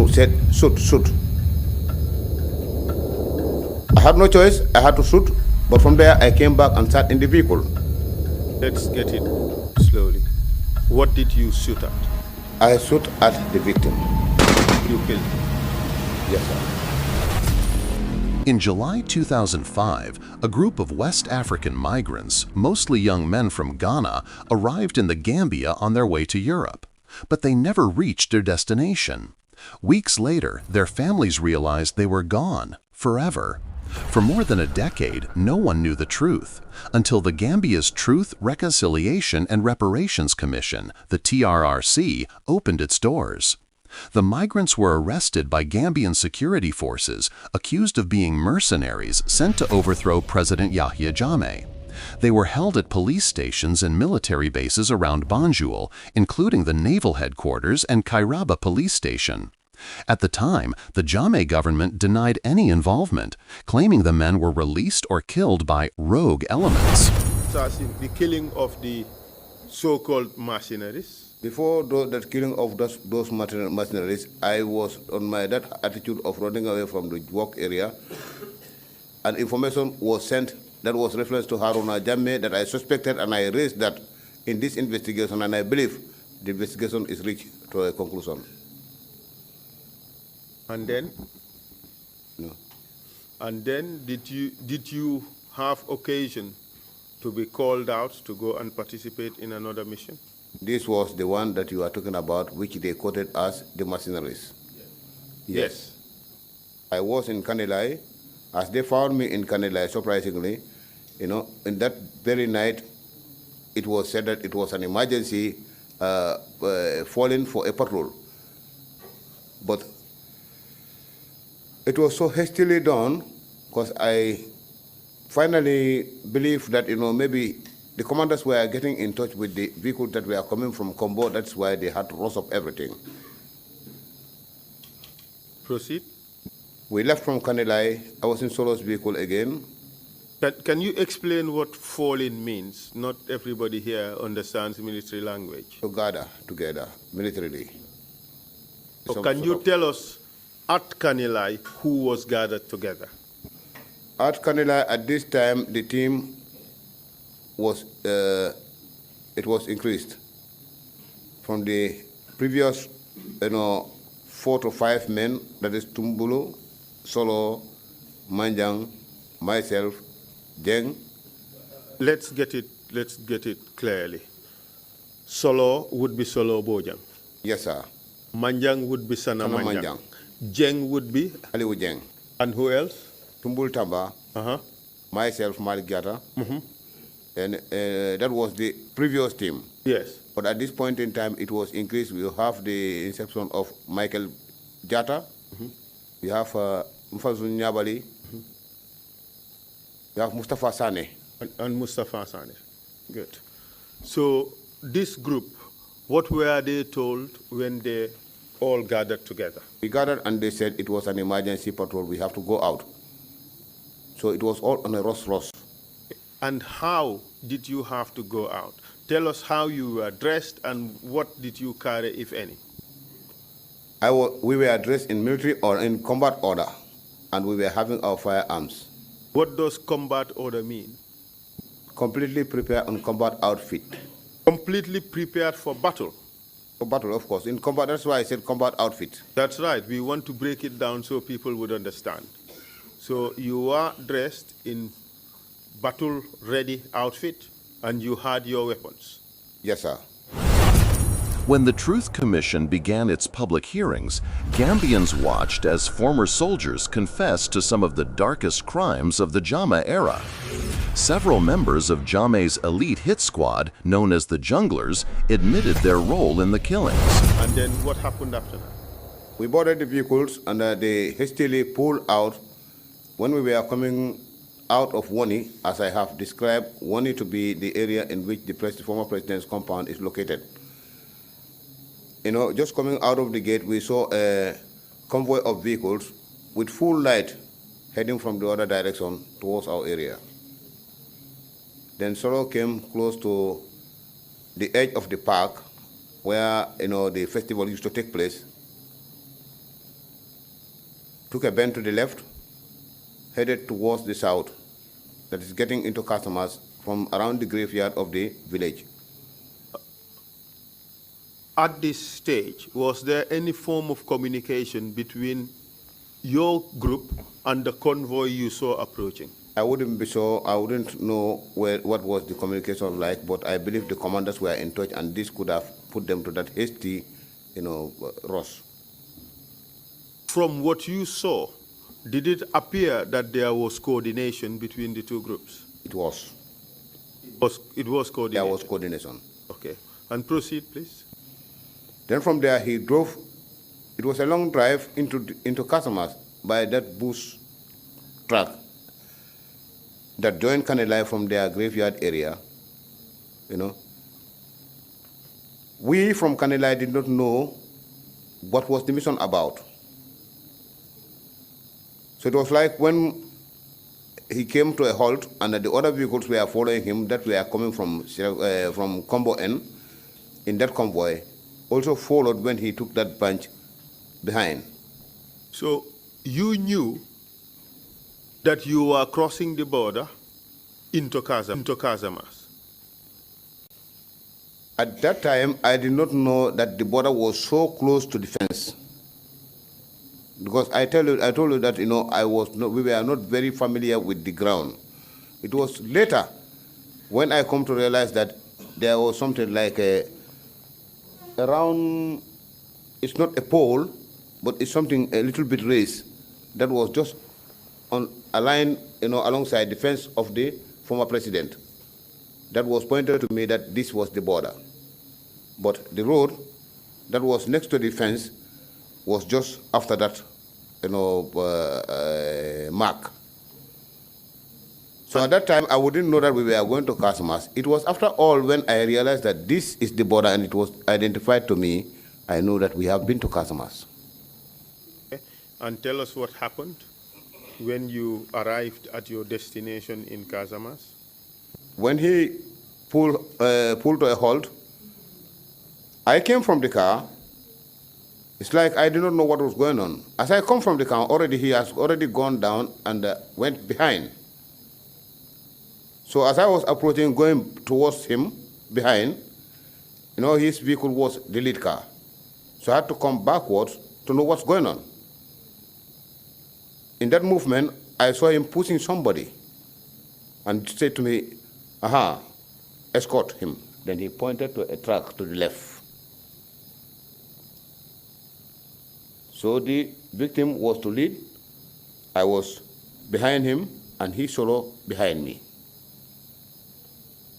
and said, shoot, shoot. I had no choice, I had to shoot, but from there I came back and sat in the vehicle. Let's get it slowly. What did you shoot at? I shot at the victim. You killed him? Yes, sir. In July 2005, a group of West African migrants, mostly young men from Ghana, arrived in the Gambia on their way to Europe. But they never reached their destination. Weeks later, their families realized they were gone, forever. For more than a decade, no one knew the truth, until the Gambia's Truth, Reconciliation and Reparations Commission, the TRRC, opened its doors. The migrants were arrested by Gambian security forces, accused of being mercenaries sent to overthrow President Yahya Jammeh. They were held at police stations and military bases around Banjul, including the naval headquarters and Kairaba police station. At the time, the Jammeh government denied any involvement, claiming the men were released or killed by rogue elements. The killing of the so-called mercenaries? Before that killing of those mercenaries, I was on that attitude of running away from the work area, and information was sent that was reference to Yahya Jammeh that I suspected, and I raised that in this investigation, and I believe the investigation is reached to a conclusion. And then? No. And then did you have occasion to be called out to go and participate in another mission? This was the one that you are talking about, which they quoted as the mercenaries. Yes. I was in Kanilai. As they found me in Kanilai, surprisingly, in that very night, it was said that it was an emergency falling for a patrol. But it was so hastily done, because I finally believe that, maybe the commanders were getting in touch with the vehicles that were coming from Combo. That's why they had to rough up everything. Proceed. We left from Kanilai. I was in Solo's vehicle again. Can you explain what falling means? Not everybody here understands military language. To gather together militarily. So can you tell us, at Kanilai, who was gathered together? At Kanilai, at this time, the team was, it was increased. From the previous, 4 to 5 men, that is Tumbulu, Solo, Manjang, myself, Jeng. Let's get it clearly. Solo would be Solo Bojang. Yes, sir. Manjang would be Sana Manjang. Jeng would be? Aliu Jeng. And who else? Tumbul Tamba. Myself, Malick Jatta. And that was the previous team. Yes. But at this point in time, it was increased. We have the inception of Malick Jatta. We have Mfazun Nyabali. We have Mustafa Sanneh. And Mustafa Sanneh. Good. So this group, what were they told when they all gathered together? We gathered and they said it was an emergency patrol. We have to go out. So it was all on a rush. And how did you have to go out? Tell us how you were dressed and what did you carry, if any? We were dressed in military or in combat order, and we were having our firearms. What does combat order mean? Completely prepared on combat outfit. Completely prepared for battle? For battle, of course. In combat, that's why I said combat outfit. That's right. We want to break it down so people would understand. So you are dressed in battle-ready outfit, and you had your weapons? Yes, sir. When the Truth Commission began its public hearings, Gambians watched as former soldiers confessed to some of the darkest crimes of the Jammeh era. Several members of Jammeh's elite hit squad, known as the Junglers, admitted their role in the killings. And then what happened after that? We boarded the vehicles and they hastily pulled out. When we were coming out of Wani, as I have described, Wani to be the area in which the former president's compound is located. Just coming out of the gate, we saw a convoy of vehicles with full light heading from the other direction towards our area. Then Solo came close to the edge of the park where the festival used to take place. took a bend to the left, headed towards the south, that is getting into customers from around the graveyard of the village. At this stage, was there any form of communication between your group and the convoy you saw approaching? I wouldn't be sure. I wouldn't know what was the communication like, but I believe the commanders were in touch, and this could have put them to that hasty, rush. From what you saw, did it appear that there was coordination between the two groups? It was. It was coordination? There was coordination. Okay. And proceed, please. Then from there, he drove. It was a long drive into customers by that bush track that joined Kanilai from their graveyard area, We from Kanilai did not know what was the mission about. So it was like when he came to a halt and the other vehicles were following him that were coming from Combo N in that convoy, also followed when he took that bunch behind. So you knew that you were crossing the border into Casamas? At that time, I did not know that the border was so close to the fence. Because I told you that we were not very familiar with the ground. It was later when I come to realize that there was something like around. It's not a pole, but it's something a little bit raised that was just on a line, alongside the fence of the former president. That was pointed to me that this was the border. But the road that was next to the fence was just after that, mark. So at that time, I wouldn't know that we were going to Casamas. It was after all when I realized that this is the border and it was identified to me, I knew that we have been to Casamas. Okay. And tell us what happened when you arrived at your destination in Casamas. When he pulled to a halt, I came from the car. It's like I did not know what was going on. As I come from the car, he has already gone down and went behind. So as I was approaching, going towards him behind, his vehicle was the lead car. So I had to come backwards to know what's going on. In that movement, I saw him pushing somebody and said to me, "Aha, escort him." Then he pointed to a truck to the left. So the victim was to lead. I was behind him, and he solo behind me.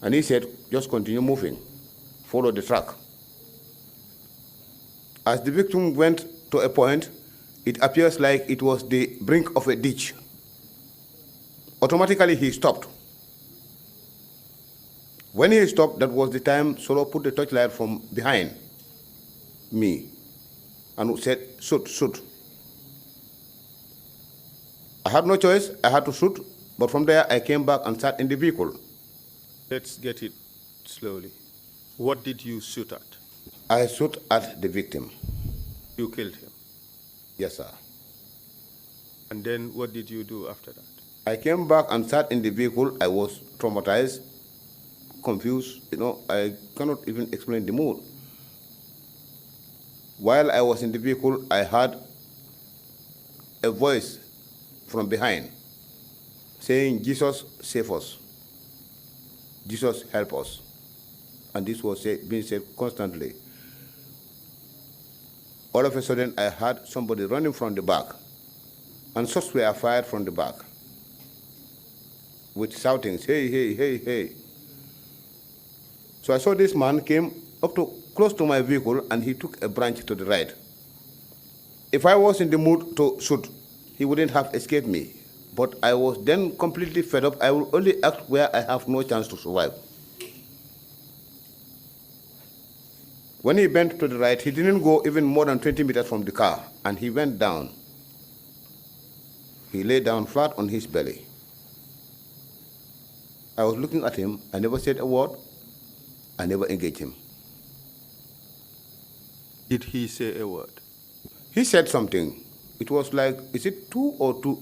And he said, "Just continue moving. Follow the truck." As the victim went to a point, it appears like it was the brink of a ditch. Automatically, he stopped. When he stopped, that was the time Solo put the torchlight from behind me and said, "Shoot, shoot." I had no choice. I had to shoot. But from there, I came back and sat in the vehicle. Let's get it slowly. What did you shoot at? I shot at the victim. You killed him? Yes, sir. And then what did you do after that? I came back and sat in the vehicle. I was traumatized, confused. I cannot even explain the mood. While I was in the vehicle, I heard a voice from behind saying, "Jesus, save us. Jesus, help us." And this was being said constantly. All of a sudden, I heard somebody running from the back, and shots were fired from the back with shoutings, "Hey, hey, hey, hey." So I saw this man came up to close to my vehicle, and he took a branch to the right. If I was in the mood to shoot, he wouldn't have escaped me. But I was then completely fed up. I will only act where I have no chance to survive. When he bent to the right, he didn't go even more than 20 meters from the car, and he went down. He lay down flat on his belly. I was looking at him. I never said a word. I never engaged him. Did he say a word? He said something. It was like, is it 2 or 2?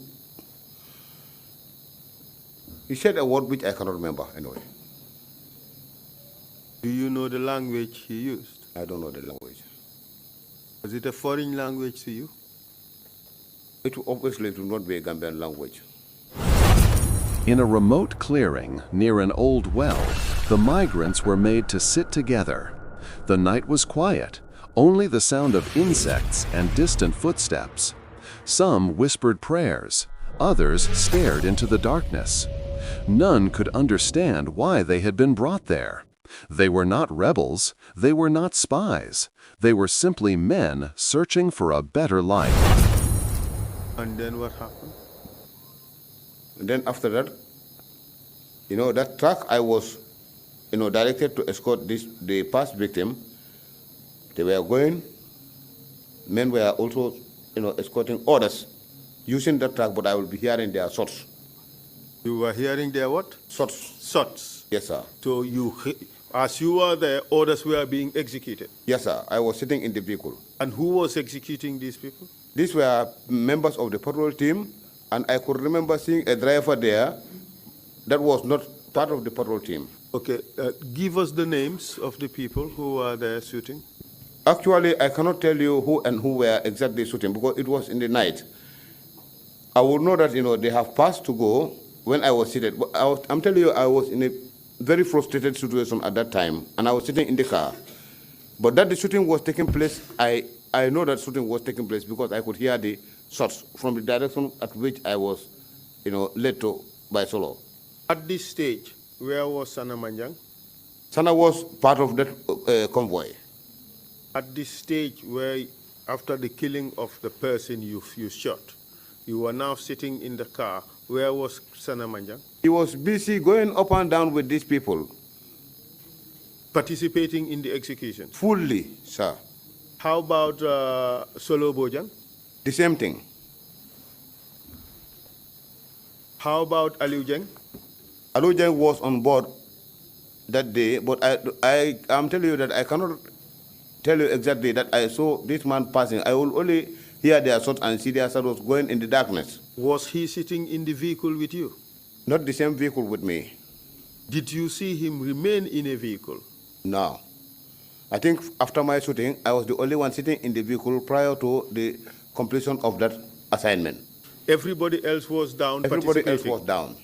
He said a word which I cannot remember anyway. Do you know the language he used? I don't know the language. Was it a foreign language to you? It obviously would not be a Gambian language. In a remote clearing near an old well, the migrants were made to sit together. The night was quiet, only the sound of insects and distant footsteps. Some whispered prayers, others stared into the darkness. None could understand why they had been brought there. They were not rebels, they were not spies. They were simply men searching for a better life. And then what happened? And then after that, that truck I was, directed to escort the past victim. They were going. Men were also, escorting others using that truck, but I will be hearing their shots. You were hearing their what? Shots. Shots. Yes, sir. So as you were there, orders were being executed. Yes, sir. I was sitting in the vehicle. And who was executing these people? These were members of the patrol team, and I could remember seeing a driver there that was not part of the patrol team. Okay, give us the names of the people who were there shooting. Actually, I cannot tell you who and who were exactly shooting because it was in the night. I would know that, they have passed to go when I was seated. I'm telling you, I was in a very frustrated situation at that time, and I was sitting in the car. But that the shooting was taking place, I know that shooting was taking place because I could hear the shots from the direction at which I was, led to by Solo. At this stage, where was Sanneh Manjang? Sanneh was part of that convoy. At this stage where, after the killing of the person you shot, you were now sitting in the car, where was Sanneh Manjang? He was busy going up and down with these people. Participating in the execution? Fully, sir. How about Solo Bojang? The same thing. How about Aliu Jeng? Aliu Jeng was on board that day, but I'm telling you that I cannot tell you exactly that I saw this man passing. I will only hear their shots and see their shadows going in the darkness. Was he sitting in the vehicle with you? Not the same vehicle with me. Did you see him remain in a vehicle? No. I think after my shooting, I was the only one sitting in the vehicle prior to the completion of that assignment. Everybody else was down. Everybody else was down.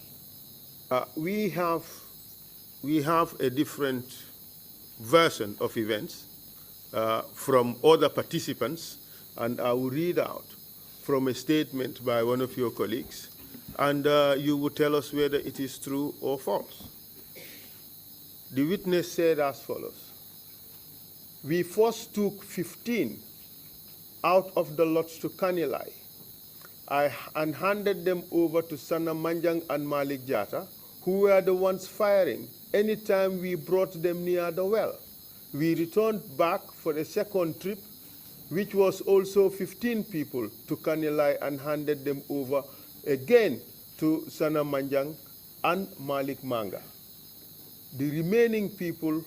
We have a different version of events from other participants, and I will read out from a statement by one of your colleagues, and you will tell us whether it is true or false. The witness said as follows: "We first took 15 out of the lots to Kanilai and handed them over to Sanneh Manjang and Malick Jatta, who were the ones firing anytime we brought them near the well. We returned back for a second trip, which was also 15 people, to Kanilai and handed them over again to Sanneh Manjang and Malick Manga. The remaining people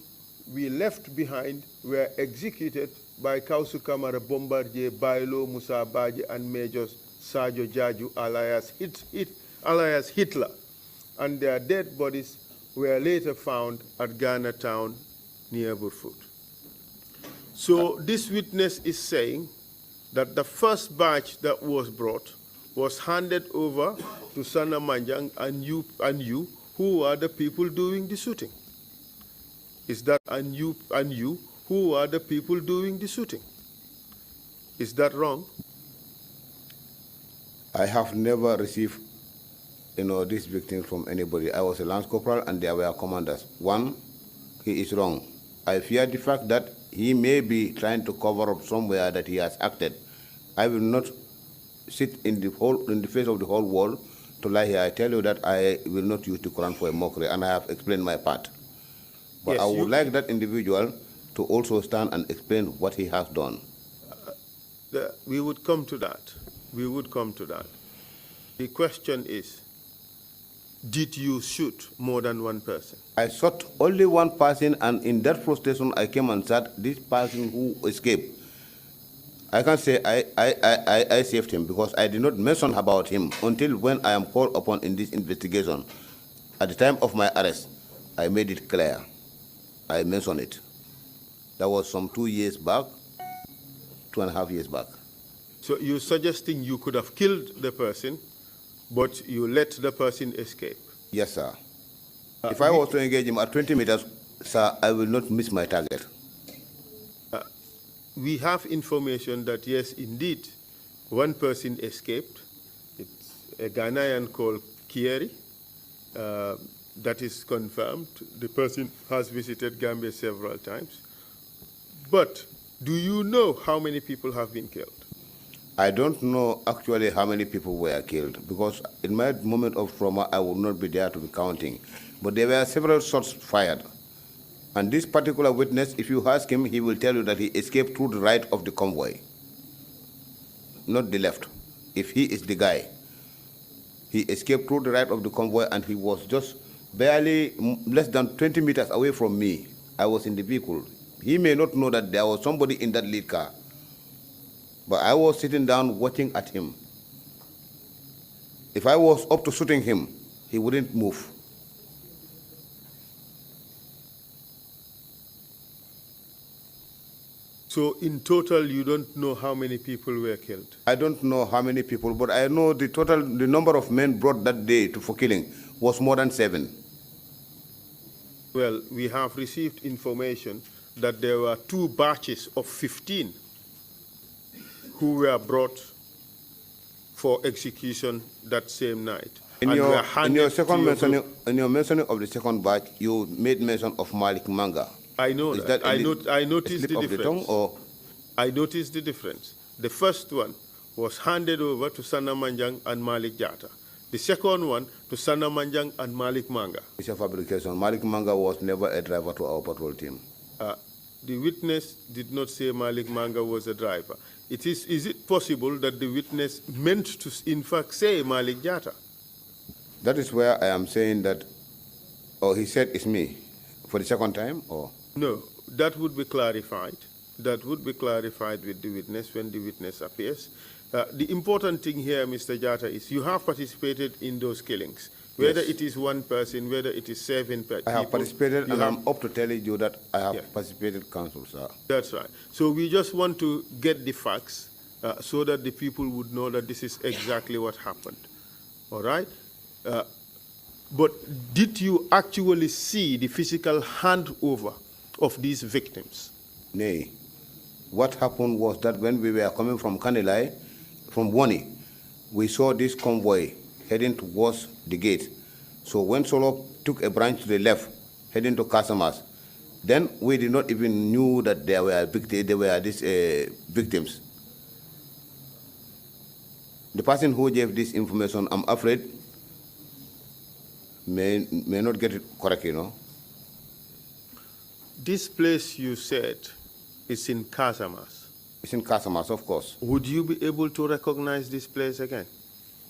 we left behind were executed by Kausu Kamara Bombardier, Bailo Musa Baji, and Majors Sajo Jaju, alias Hitler, and their dead bodies were later found at Ghana town near Burfoot." So this witness is saying that the first batch that was brought was handed over to Sanneh Manjang and you, who are the people doing the shooting. Is that and you, who are the people doing the shooting? Is that wrong? I have never received, these victims from anybody. I was a lance corporal and there were commanders. One, he is wrong. I fear the fact that he may be trying to cover up somewhere that he has acted. I will not sit in the face of the whole world to lie here. I tell you that I will not use the Quran for a mockery, and I have explained my part. But yes, I would like that individual to also stand and explain what he has done. We would come to that. We would come to that. The question is, did you shoot more than one person? I shot only one person, and in that frustration, I came and shot this person who escaped. I can't say I saved him because I did not mention about him until when I am called upon in this investigation. At the time of my arrest, I made it clear. I mentioned it. That was some 2 years back, 2.5 years back. So you're suggesting you could have killed the person, but you let the person escape? Yes, sir. If I was to engage him at 20 meters, sir, I will not miss my target. We have information that, yes, indeed, one person escaped. It's a Ghanaian called Kieri. That is confirmed. The person has visited Gambia several times. But do you know how many people have been killed? I don't know actually how many people were killed because in my moment of trauma, I would not be there to be counting. But there were several shots fired. And this particular witness, if you ask him, he will tell you that he escaped through the right of the convoy, not the left. If he is the guy, he escaped through the right of the convoy and he was just barely less than 20 meters away from me. I was in the vehicle. He may not know that there was somebody in that lead car, but I was sitting down watching at him. If I was up to shooting him, he wouldn't move. So in total, you don't know how many people were killed? I don't know how many people, but I know the number of men brought that day for killing was more than 7. Well, we have received information that there were 2 batches of 15 who were brought for execution that same night. In your mentioning of the second batch, you made mention of Malick Manga. I know that. I noticed the difference. I noticed the difference. The first one was handed over to Sanneh Manjang and Malick Jatta. The second one to Sanneh Manjang and Malick Manga. It's a fabrication. Malick Manga was never a driver to our patrol team. The witness did not say Malick Manga was a driver. Is it possible that the witness meant to, in fact, say Malick Jatta? That is where I am saying that, he said it's me for the second time, or? No, that would be clarified. That would be clarified with the witness when the witness appears. The important thing here, Mr. Jatta, is you have participated in those killings. Whether it is one person, whether it is 7 people. I have participated, and I'm up to telling you that I have participated, Council, sir. That's right. So we just want to get the facts so that the people would know that this is exactly what happened. All right? But did you actually see the physical handover of these victims? Nay. What happened was that when we were coming from Kanilai, from Wani, we saw this convoy heading towards the gate. So when Solo took a branch to the left, heading to Casamas, then we did not even knew that there were these victims. The person who gave this information, I'm afraid, may not get it correct, you know. This place you said is in Casamas. It's in Casamas, of course. Would you be able to recognize this place again?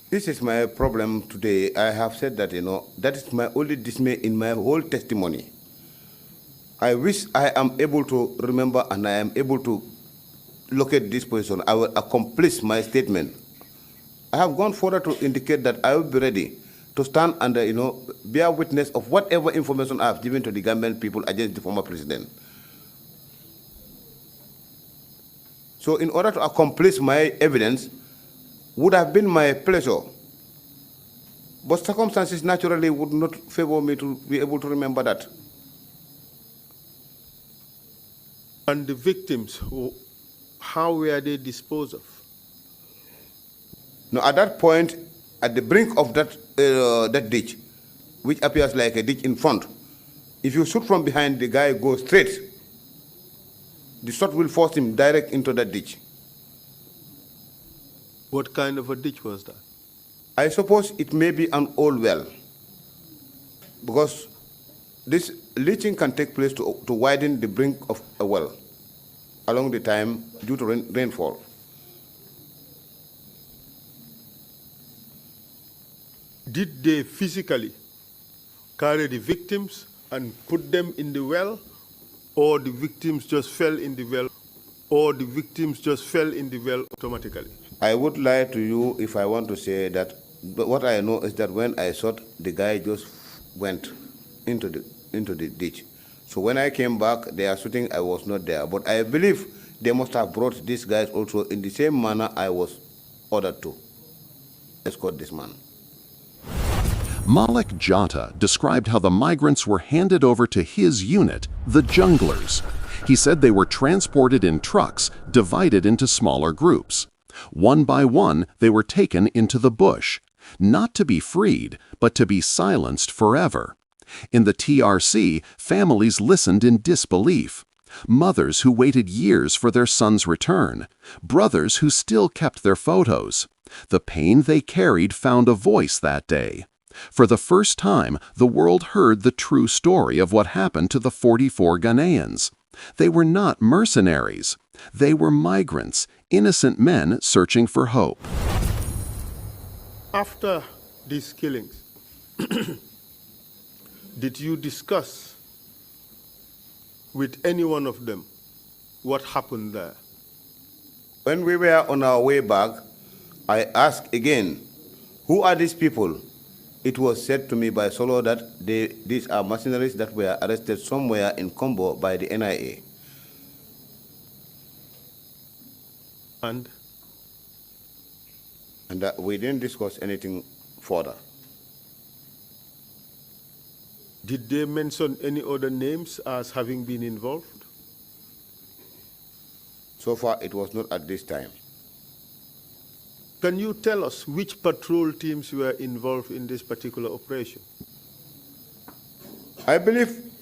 This is my problem today. I have said that, you know, that is my only dismay in my whole testimony. I wish I am able to remember and I am able to locate this position. I will accomplish my statement. I have gone further to indicate that I will be ready to stand and, bear witness of whatever information I have given to the Gambian people against the former president. So in order to accomplish my evidence, would have been my pleasure. But circumstances naturally would not favor me to be able to remember that. And the victims, how were they disposed of? Now, at that point, at the brink of that ditch, which appears like a ditch in front, if you shoot from behind, the guy goes straight. The shot will force him direct into that ditch. What kind of a ditch was that? I suppose it may be an old well, because this leaching can take place to widen the brink of a well along the time due to rainfall. Did they physically carry the victims and put them in the well, or the victims just fell in the well? or the victims just fell in the well automatically? I would lie to you if I want to say that, but what I know is that when I shot, the guy just went into the ditch. So when I came back, they are shooting, I was not there. But I believe they must have brought these guys also in the same manner I was ordered to escort this man. Malick Jatta described how the migrants were handed over to his unit, the Junglers. He said they were transported in trucks, divided into smaller groups. One by one, they were taken into the bush, not to be freed, but to be silenced forever. In the TRRC, families listened in disbelief. Mothers who waited years for their son's return. Brothers who still kept their photos. The pain they carried found a voice that day. For the first time, the world heard the true story of what happened to the 44 Ghanaians. They were not mercenaries. They were migrants, innocent men searching for hope. After these killings, did you discuss with any one of them what happened there? When we were on our way back, I asked again, who are these people? It was said to me by Solo that these are mercenaries that were arrested somewhere in Combo by the NIA. And we didn't discuss anything further. did they mention any other names as having been involved? So far, it was not at this time. Can you tell us which patrol teams were involved in this particular operation? I believe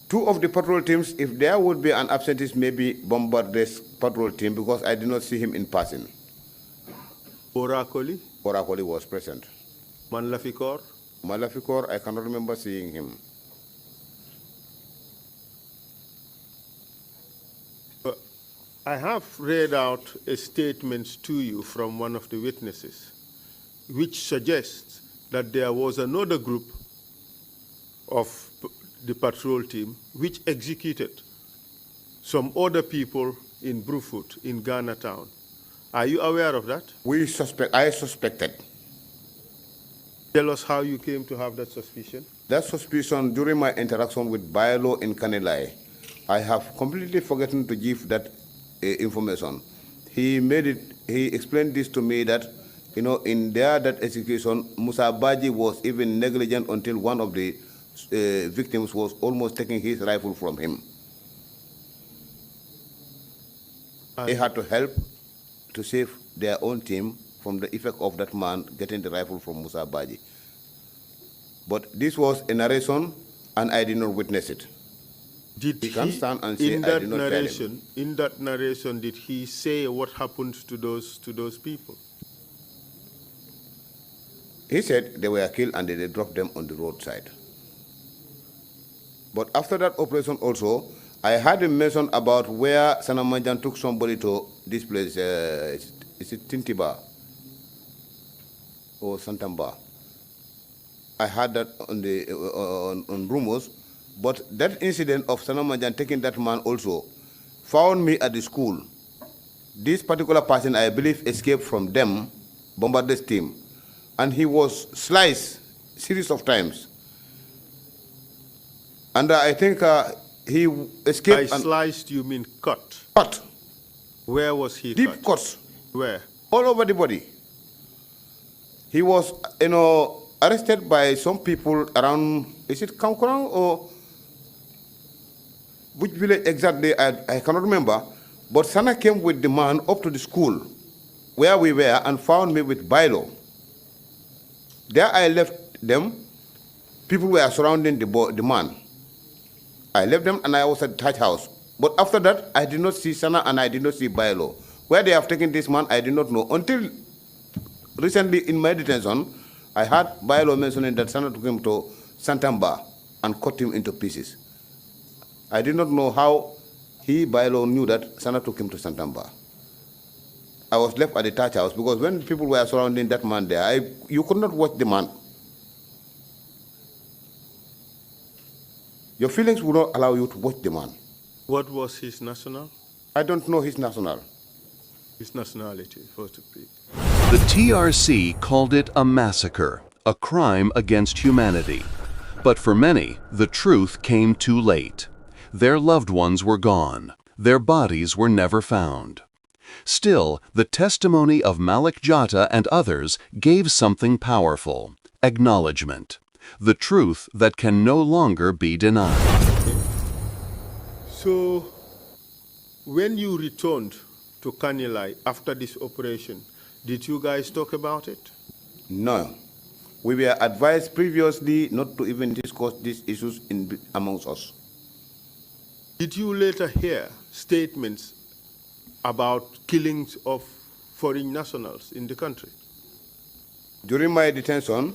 two of the patrol teams, if there would be an absentee, maybe Bombardier's patrol team, because I did not see him in person. Orakoli? Orakoli was present. Manlafikor? Malafikor, I cannot remember seeing him. I have read out a statement to you from one of the witnesses, which suggests that there was another group of the patrol team which executed some other people in Brufut, in Ghana town. Are you aware of that? I suspected. Tell us how you came to have that suspicion. That suspicion, during my interaction with Bailo in Kanilai, I have completely forgotten to give that information. He explained this to me that, in that execution, Musa Baji was even negligent until one of the victims was almost taking his rifle from him. They had to help to save their own team from the effect of that man getting the rifle from Musa Baji. But this was a narration, and I did not witness it. Did he can stand and say, in I that did not narration, tell him. in that narration, did he say what happened to those people? He said they were killed and they dropped them on the roadside. But after that operation also, I heard him mention about where Sanamanjan took somebody to this place, is it Tintiba or Santamba? I heard that on rumors, but that incident of Sanamanjan taking that man also found me at the school. This particular person, I believe, escaped from them, Bombardier's team, and he was sliced series of times. And I think he escaped. By sliced, you mean cut? Cut. Where was he Deep cut? cuts. Where? All over the body. He was, arrested by some people around, is it Kankurang or which village exactly, I cannot remember. But Sana came with the man up to the school where we were and found me with Bailo. There I left them. People were surrounding the man. I left them and I was at the Taj house. But after that, I did not see Sana and I did not see Bailo. Where they have taken this man, I did not know. Until recently in my detention, I heard Bailo mentioning that Sana took him to Santamba and cut him into pieces. I did not know how Bailo knew that Sana took him to Santamba. I was left at the Taj house because when people were surrounding that man there, you could not watch the man. Your feelings would not allow you to watch the man. What was his national? I don't know his nationality. His nationality, first of all. The TRC called it a massacre, a crime against humanity. But for many, the truth came too late. Their loved ones were gone. Their bodies were never found. Still, the testimony of Malick Jatta and others gave something powerful: acknowledgement. The truth that can no longer be denied. So, when you returned to Kanilai after this operation, did you guys talk about it? No. We were advised previously not to even discuss these issues amongst us. Did you later hear statements about killings of foreign nationals in the country? During my detention,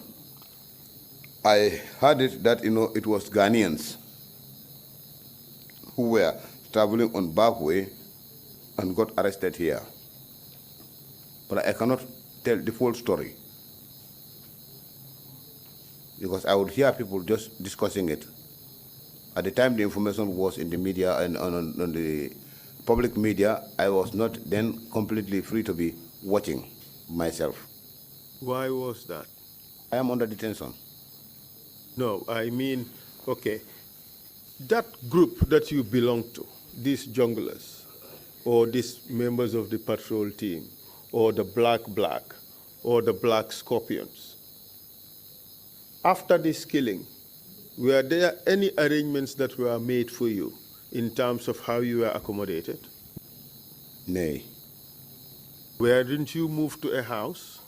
I heard it that it was Ghanaians who were traveling on back way and got arrested here. But I cannot tell the full story, because I would hear people just discussing it. At the time the information was in the media and on the public media, I was not then completely free to be watching myself. Why was that? I am under detention. No, I mean, okay, that group that you belong to, these junglers, or these members of the patrol team, or the black, or the black scorpions, after this killing, were there any arrangements that were made for you in terms of how you were accommodated? Nay. Didn't you move to a house?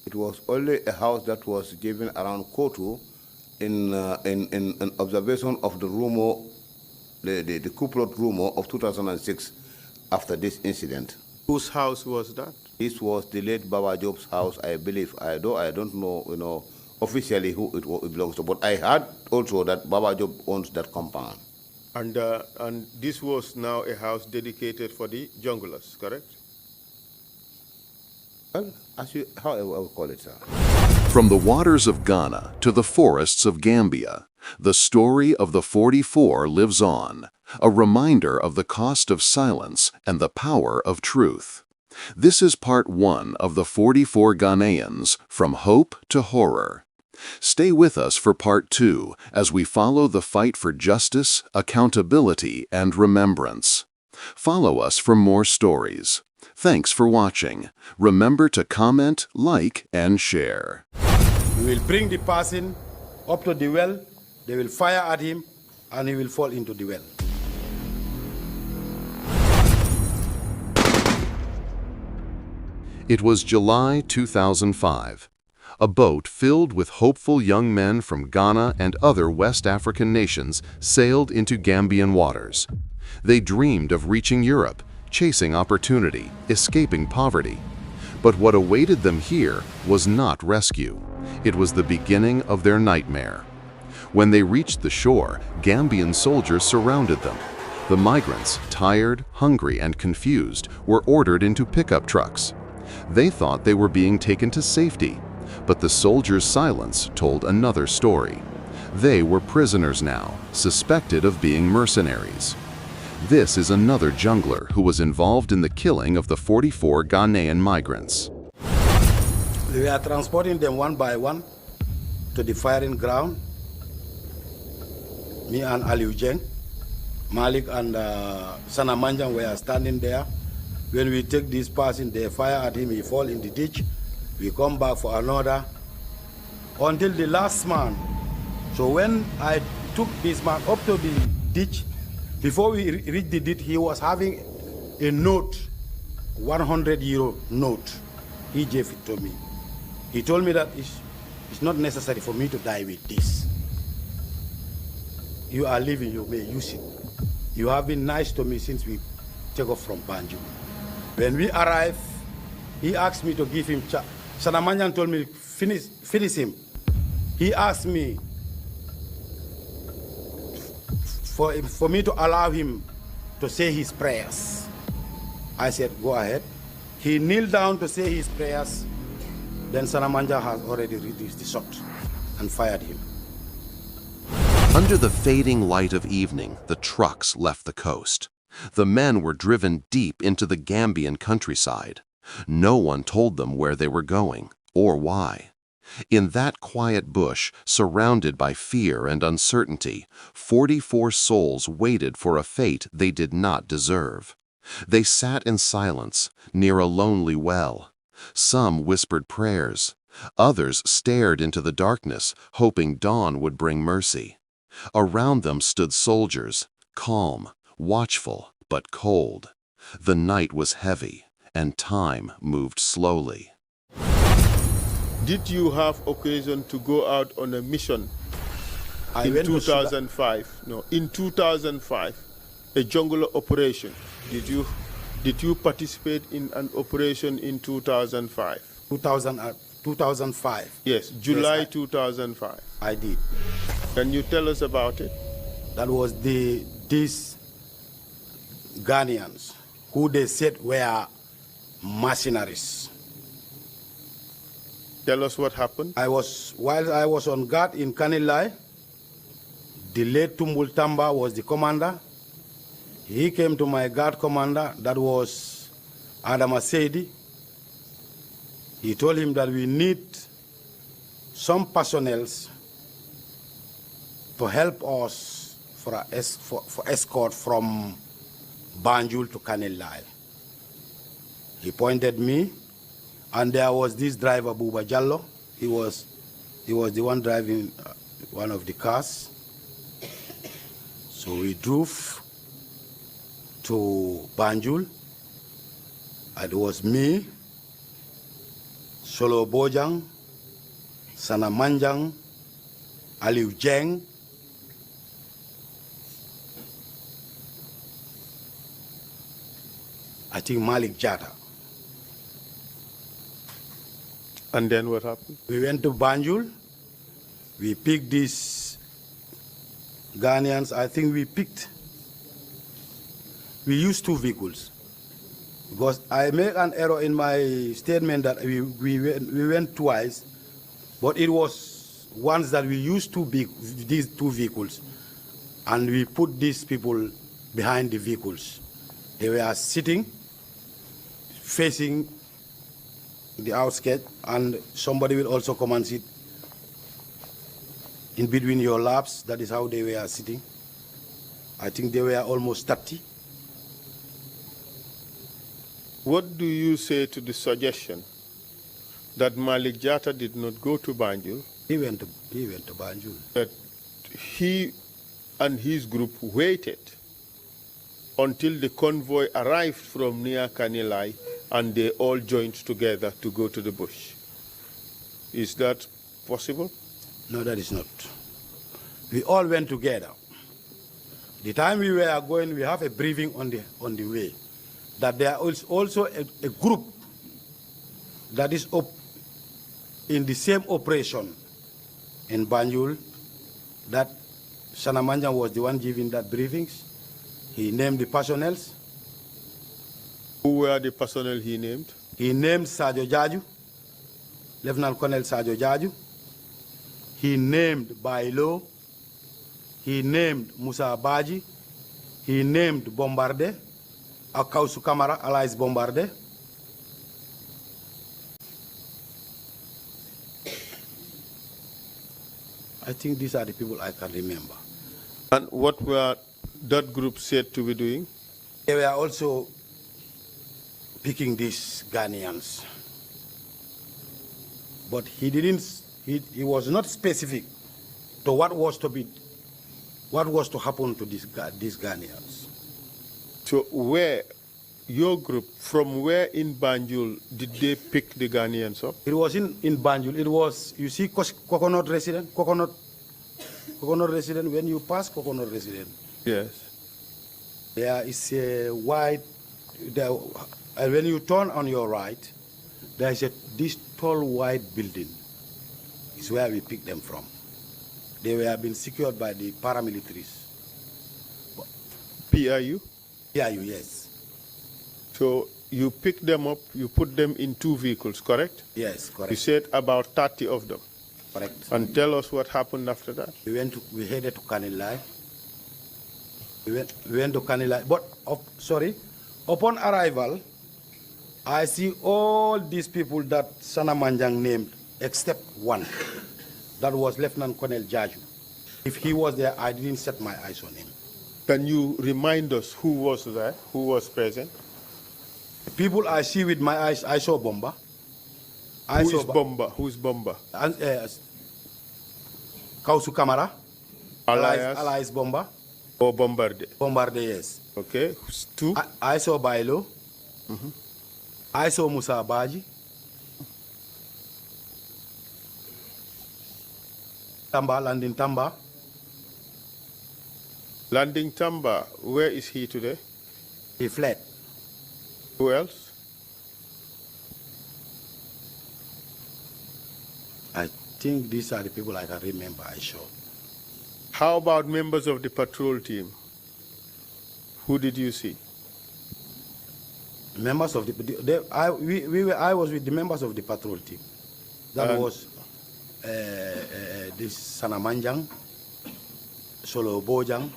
It was only a house that was given around Kotu in observation of the rumor, the coup plot rumor of 2006 after this incident. Whose house was that? This was the late Baba Job's house, I believe. I don't know, officially who it belongs to, but I heard also that Baba Job owns that compound. And this was now a house dedicated for the junglers, correct? Well, how I will call it, sir. From the waters of Ghana to the forests of Gambia, the story of the 44 lives on, a reminder of the cost of silence and the power of truth. This is part 1 of the 44 Ghanaians, from hope to horror. Stay with us for part 2 as we follow the fight for justice, accountability, and remembrance. Follow us for more stories. Thanks for watching. Remember to comment, like, and share. We will bring the person up to the well, they will fire at him, and he will fall into the well. It was July 2005. A boat filled with hopeful young men from Ghana and other West African nations sailed into Gambian waters. They dreamed of reaching Europe, chasing opportunity, escaping poverty. But what awaited them here was not rescue. It was the beginning of their nightmare. When they reached the shore, Gambian soldiers surrounded them. The migrants, tired, hungry, and confused, were ordered into pickup trucks. They thought they were being taken to safety, but the soldiers' silence told another story. They were prisoners now, suspected of being mercenaries. This is another jungler who was involved in the killing of the 44 Ghanaian migrants. We are transporting them one by one to the firing ground. Me and Aliou Jeng, Malick and Sanamanjan were standing there. When we take this person, they fire at him, he fall in the ditch. We come back for another, until the last man. So when I took this man up to the ditch, before we reached the ditch, he was having a note, 100 euro note. He gave it to me. He told me that it's not necessary for me to die with this. You are living, you may use it. You have been nice to me since we take off from Banjul. When we arrived, he asked me to give him Sanamanjan told me, finish him. He asked me for me to allow him to say his prayers. I said, go ahead. He kneeled down to say his prayers. Then Sanamanjan has already released the shot and fired him. Under the fading light of evening, the trucks left the coast. The men were driven deep into the Gambian countryside. No one told them where they were going or why. In that quiet bush, surrounded by fear and uncertainty, 44 souls waited for a fate they did not deserve. They sat in silence, near a lonely well. Some whispered prayers. Others stared into the darkness, hoping dawn would bring mercy. Around them stood soldiers, calm, watchful, but cold. The night was heavy, and time moved slowly. Did you have occasion to go out on a mission in 2005? No, in 2005, a jungle operation. Did you participate in an operation in 2005? 2005. Yes, July Yes, 2005. I did. Can you tell us about it? That was these Ghanaians who they said were mercenaries. Tell us what happened. While I was on guard in Kanilai, the late Tumbul Tamba was the commander. He came to my guard commander, that was Adam Asedi. He told him that we need some personnel to help us for escort from Banjul to Kanilai. He pointed me, and there was this driver, Omar Jallow. He was the one driving one of the cars. So we drove to Banjul. It was me, Solo Bojang, Sana Manjang, Aliu Jeng, I think Malick Jatta. And then what happened? We went to Banjul. We picked these Ghanaians. I think we used 2 vehicles. Because I made an error in my statement that we went twice, but it was once that we used these 2 vehicles, and we put these people behind the vehicles. They were sitting, facing the outskirts, and somebody will also come and sit in between your laps. That is how they were sitting. I think they were almost 30. What do you say to the suggestion that Malick Jatta did not go to Banjul? He went to Banjul. That he and his group waited until the convoy arrived from near Kanilai and they all joined together to go to the bush. Is that possible? No, that is not. We all went together. The time we were going, we have a briefing on the way that there is also a group that is in the same operation in Banjul. That Sanamanja was the one giving that briefings. He named the personnel. Who were the personnel he named? He named Sajo Jaju, Lieutenant Colonel Sajo Jaju. He named Bailo. He named Musa Baji. He named Bombarde, Akausu Kamara, alias Bombarde. I think these are the people I can remember. And what were that group said to be doing? They were also picking these Ghanaians. But he was not specific to what was to happen to these Ghanaians. So your group, from where in Banjul did they pick the Ghanaians up? It was in Banjul. It was, you see, coconut resident, when you pass coconut resident. Yes. There is a wide, when you turn on your right, there is this tall white building. It's where we picked them from. They were being secured by the paramilitaries. PIU? PIU, yes. So you picked them up, you put them in 2 vehicles, correct? Yes, correct. You said about 30 of them. Correct. And tell us what happened after that. We headed to Kanilai. We went to Kanilai, but, upon arrival, I see all these people that Sanneh Manjang named, except one. That was Lieutenant Colonel Jaju. If he was there, I didn't set my eyes on him. Can you remind us who was there, who was present? The people I see with my eyes, I saw Bomba. Who is Bomba? Kausu Kamara. Alias? Alias Bomba. Or Bombarde? Bombarde, yes. Okay. Who's two? I saw Bailo. I saw Musa Baji. Landing Tamba. Landing Tamba, where is he today? He fled. Who else? I think these are the people I can remember, I saw. How about members of the patrol team? Who did you see? Members of I was with the members of the patrol team. That was this Sanneh Manjang, Solo Bojang,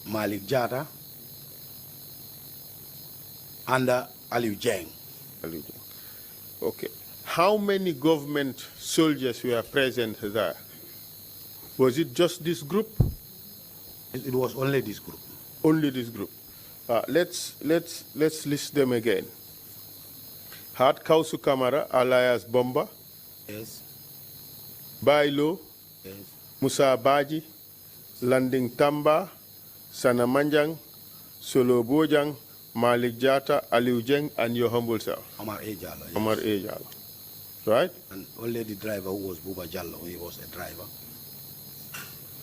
Malick Jatta, and Aliou Jeng. Okay. How many government soldiers were present there? Was it just this group? It was only this group. Only this group. Let's list them again. Had Kausu Kamara, alias Bomba. Yes. Bailo. Yes. Musa Baji. Landing Tamba. Sanneh Manjang. Solo Bojang. Malick Jatta, Aliou Jeng, and your humble self. Omar Jallow. Yes. Omar Jallow. Right? And only the driver who was Buba Jallow, he was a driver.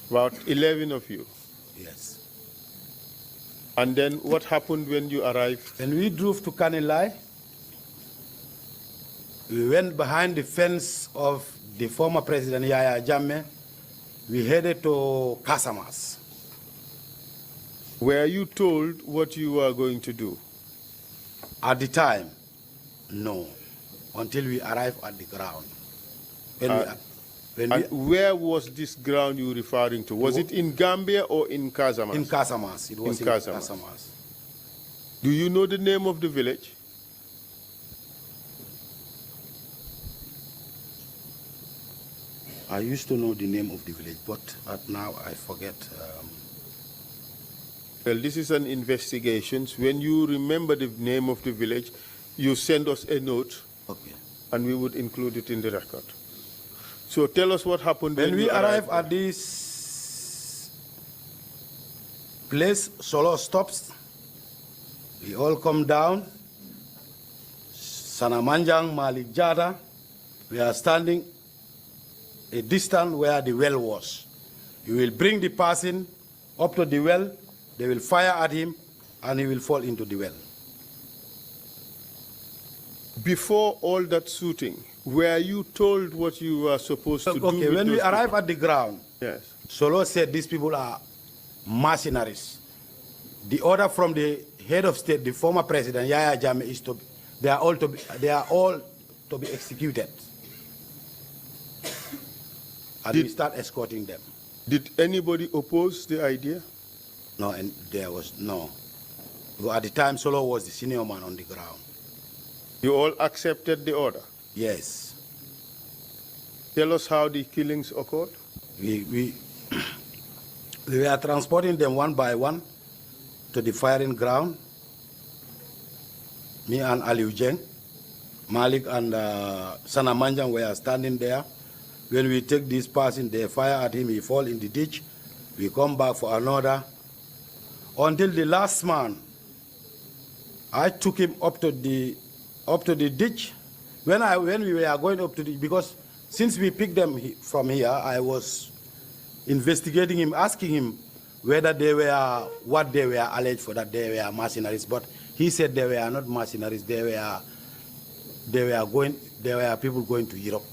About 11 of you. Yes. And then what happened when you arrived? When we drove to Kanilai, we went behind the fence of the former president Yahya Jammeh. We headed to Casamas. Were you told what you were going to do? At the time, no, until we arrived at the ground. Where was this ground you were referring to? Was it in Gambia or in Casamas? In Casamas. It was in Casamas. Do you know the name of the village? I used to know the name of the village, but now I forget. Well, this is an investigation. When you remember the name of the village, you send us a note, okay, and we would include it in the record. So tell us what happened when we arrived at this place. Solo stops. We all come down. Sanneh Manjang, Malick Jatta, we are standing a distance where the well was. You will bring the person up to the well. They will fire at him, and he will fall into the well. Before all that shooting, were you told what you were supposed to do? Okay, when we arrived at the ground, yes, Solo said these people are mercenaries. The order from the head of state, the former president Yahya Jammeh, is they are all to be executed. And we start escorting them. Did anybody oppose the idea? No, and there was no. At the time, Solo was the senior man on the ground. You all accepted the order? Yes. Tell us how the killings occurred. We were transporting them one by one to the firing ground. Me and Aliou Jeng, Malick and Sanneh Manjang were standing there. When we take this person, they fire at him, he fall in the ditch. We come back for another. Until the last man, I took him up to the ditch. When we were going up to the, because since we picked them from here, I was investigating him, asking him whether they were what they were alleged for, that they were mercenaries. But he said they were not mercenaries. They were people going to Europe.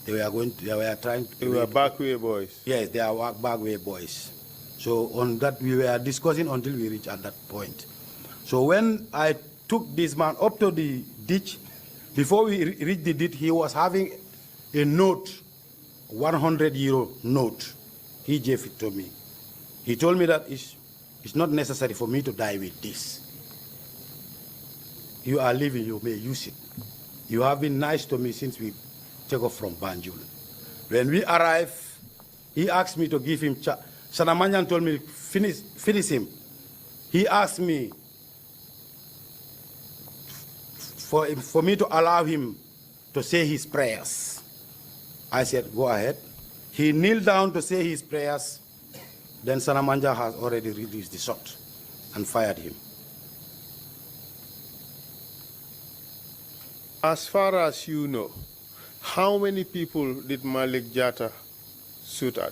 They were trying to. They were backway boys. Yes, they are backway boys. So on that we were discussing until we reached at that point. So when I took this man up to the ditch, before we reached the ditch, he was having a note, €100 note. He gave it to me. He told me that it's not necessary for me to die with this. You are living, you may use it. You have been nice to me since we take off from Banjul. When we arrived, he asked me to give him Sanamanjan told me, finish him. He asked me for me to allow him to say his prayers. I said, go ahead. He kneeled down to say his prayers. Then Sanamanja has already released the shot and fired him. As far as you know, how many people did Malick Jatta shoot at?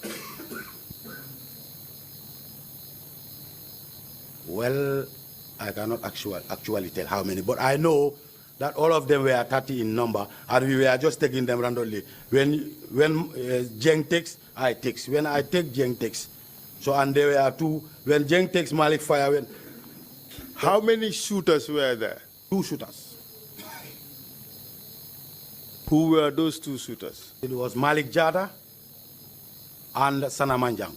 Well, I cannot actually tell how many, but I know that all of them were 30 in number, and we were just taking them randomly. When Jeng takes, I takes. When I take, Jeng takes. So, and there were two. When Jeng takes, Malick fire. How many shooters were there? 2 shooters. Who were those 2 shooters? It was Malick Jatta and Sanamanjang.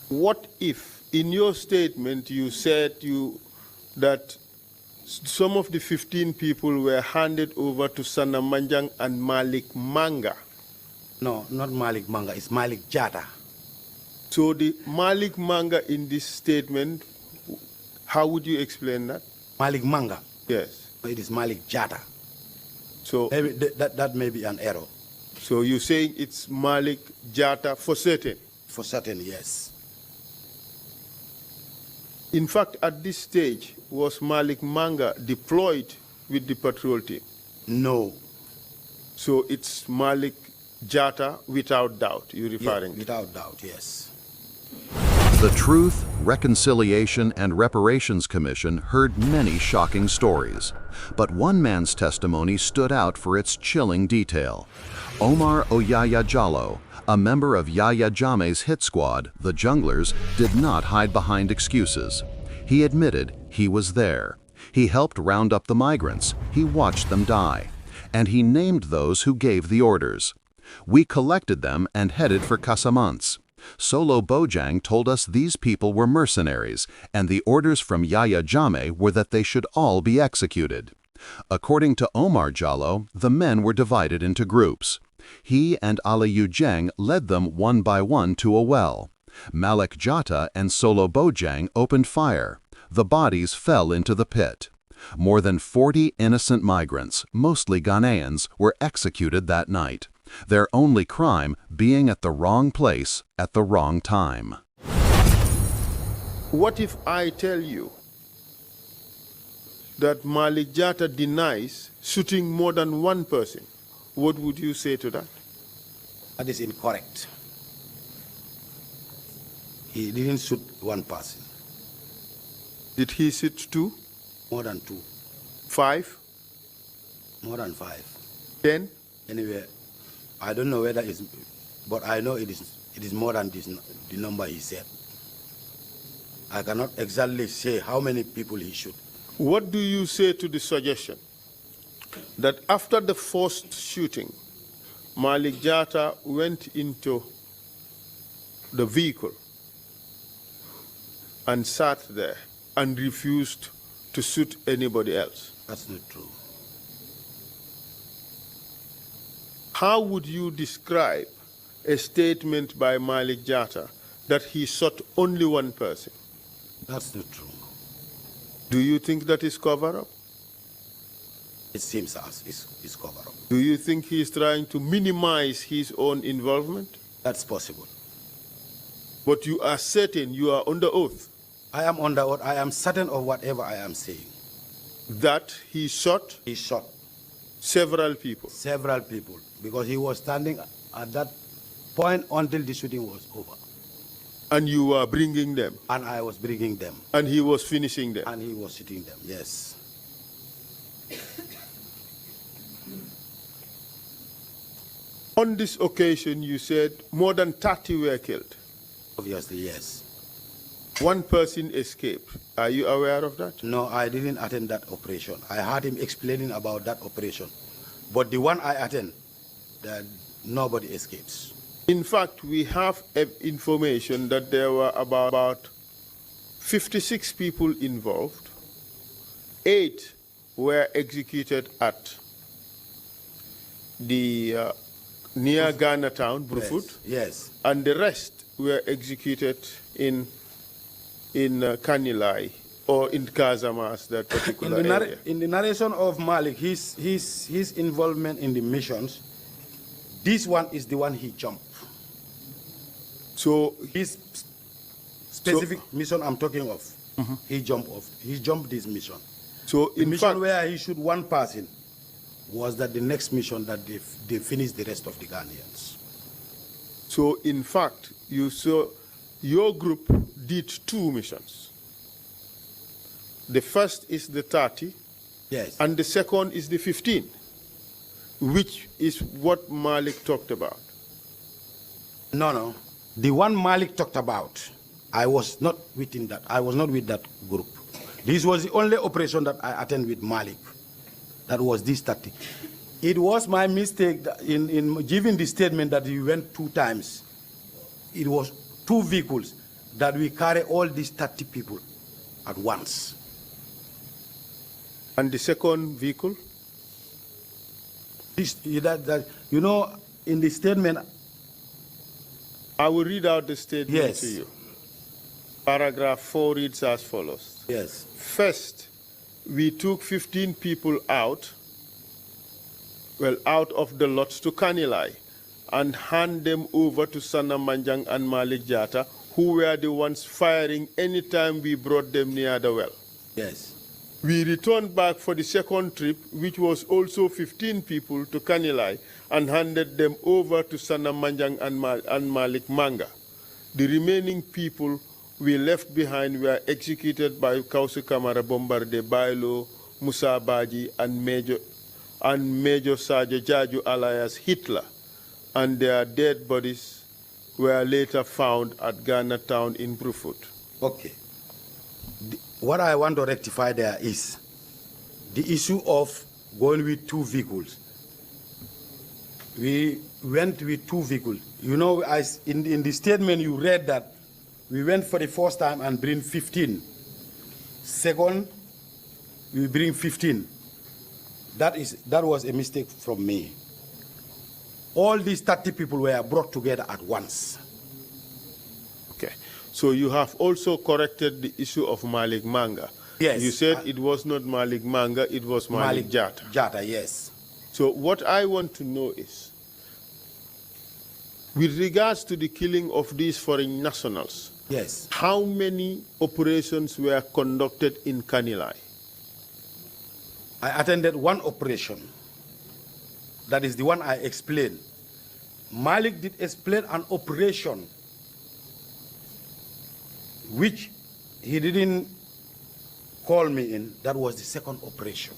What if, in your statement, you said that some of the 15 people were handed over to Sanamanjang and Malick Manga? No, not Malick Manga, it's Malick Jatta. So the Malick Manga in this statement, how would you explain that? Malick Manga? Yes. It is Malick Jatta. So maybe that may be an error. So you're saying it's Malick Jatta for certain? For certain, yes. In fact, at this stage, was Malick Manga deployed with the patrol team? No. So it's Malick Jatta without doubt, you're referring to? Without doubt, yes. The Truth, Reconciliation, and Reparations Commission heard many shocking stories, but one man's testimony stood out for its chilling detail. Omar Yahya Jallow, a member of Yahya Jammeh's hit squad, the Junglers, did not hide behind excuses. He admitted he was there. He helped round up the migrants. He watched them die. And he named those who gave the orders. We collected them and headed for Casamance. Solo Bojang told us these people were mercenaries, and the orders from Yahya Jammeh were that they should all be executed. According to Omar Jallow, the men were divided into groups. He and Aliyu Jeng led them one by one to a well. Malick Jatta and Solo Bojang opened fire. The bodies fell into the pit. More than 40 innocent migrants, mostly Ghanaians, were executed that night. Their only crime being at the wrong place at the wrong time. What if I tell you that Malick Jatta denies shooting more than one person? What would you say to that? That is incorrect. He didn't shoot one person. Did he shoot 2? More than 2. 5? More than 5. 10? Anyway, I don't know whether it's, but I know it is more than this, the number he said. I cannot exactly say how many people he shot. What do you say to the suggestion that after the first shooting, Malick Jatta went into the vehicle and sat there and refused to shoot anybody else? That's not true. How would you describe a statement by Malick Jatta that he shot only one person? That's not true. Do you think that is cover-up? It seems as it's cover-up. Do you think he is trying to minimize his own involvement? That's possible. But you are certain, you are under oath? I am under oath. I am certain of whatever I am saying. That he shot? He shot. Several people? Several people. Because he was standing at that point until the shooting was over. And you were bringing them? And I was bringing them. And he was finishing them? And he was shooting them, yes. On this occasion, you said more than 30 were killed? Obviously, yes. One person escaped. Are you aware of that? No, I didn't attend that operation. I heard him explaining about that operation. But the one I attended, nobody escapes. In fact, we have information that there were about 56 people involved. 8 were executed at the near Ghana town, Brufut. Yes. And the rest were executed in Kanilai or in Casamas, that particular area. In the narration of Malick, his involvement in the missions, this one is the one he jumped. So his specific mission I'm talking of, he jumped off. He jumped this mission. So the in mission fact, where he shoot one person was that the next mission that they finished the rest of the Ghanaians. So in fact, you saw your group did 2 missions. The first is the 30, yes, and the second is the 15, which is what Malick talked about. No. The one Malick talked about, I was not within that. I was not with that group. This was the only operation that I attended with Malick. That was this 30. It was my mistake in giving the statement that we went 2 times. It was 2 vehicles that we carry all these 30 people at once. And the second vehicle? You know, in the statement, I will read out the statement yes, to you. Paragraph 4 reads as follows. Yes. First, we took 15 people out of the lots to Kanilai and hand them over to Sana Manjang and Malick Jatta, who were the ones firing anytime we brought them near the well. Yes. We returned back for the second trip, which was also 15 people, to Kanilai and handed them over to Sana Manjang and Malick Manga. The remaining people we left behind were executed by Kausu Kamara Bombarde Bailo, Musa Baji, and Major Sajo Jaju alias Hitler, and their dead bodies were later found at Ghana town in Brufut. Okay. What I want to rectify there is the issue of going with 2 vehicles. We went with 2 vehicles. You know, in the statement you read that we went for the first time and bring 15. Second, we bring 15. That was a mistake from me. All these 30 people were brought together at once. Okay. So you have also corrected the issue of Malick Manga. Yes. You said it was not Malick Manga, it was Malick Jatta. Jatta, yes. So what I want to know is, with regards to the killing of these foreign nationals, yes, how many operations were conducted in Kanilai? I attended 1 operation. That is the one I explained. Malick did explain an operation which he didn't call me in. That was the second operation.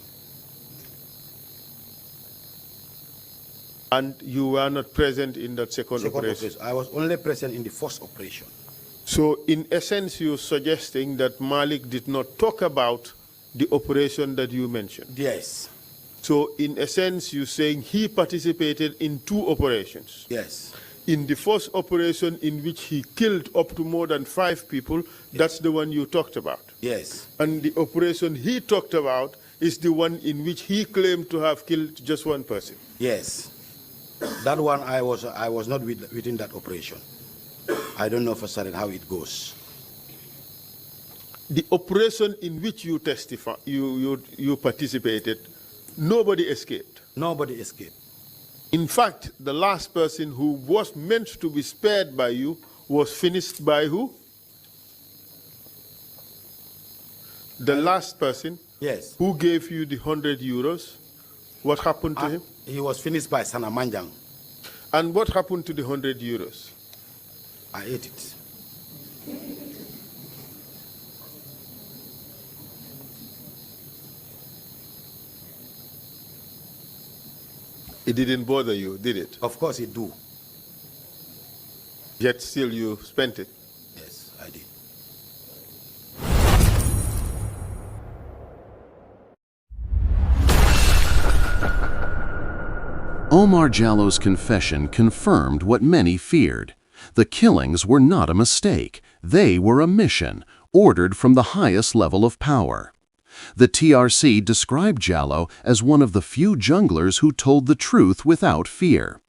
And you were not present in that second operation? I was only present in the first operation. So in essence, you're suggesting that Malick did not talk about the operation that you mentioned? Yes. So in essence, you're saying he participated in 2 operations? Yes. In the first operation in which he killed up to more than 5 people, yes, that's the one you talked about? Yes. And the operation he talked about is the one in which he claimed to have killed just 1 person? Yes. That one I was not within that operation. I don't know for certain how it goes. The operation in which you you participated, nobody escaped? Nobody escaped. In fact, the last person who was meant to be spared by you was finished by who? The last person? Yes. Who gave you the 100 euros? What happened to him? He was finished by Sana Manjang. And what happened to the 100 euros? I ate it. It didn't bother you, did it? Of course it do. Yet still you spent it? Yes, I did. Omar Jallow's confession confirmed what many feared. The killings were not a mistake. They were a mission, ordered from the highest level of power. The TRC described Jallow as one of the few junglers who told the truth without fear.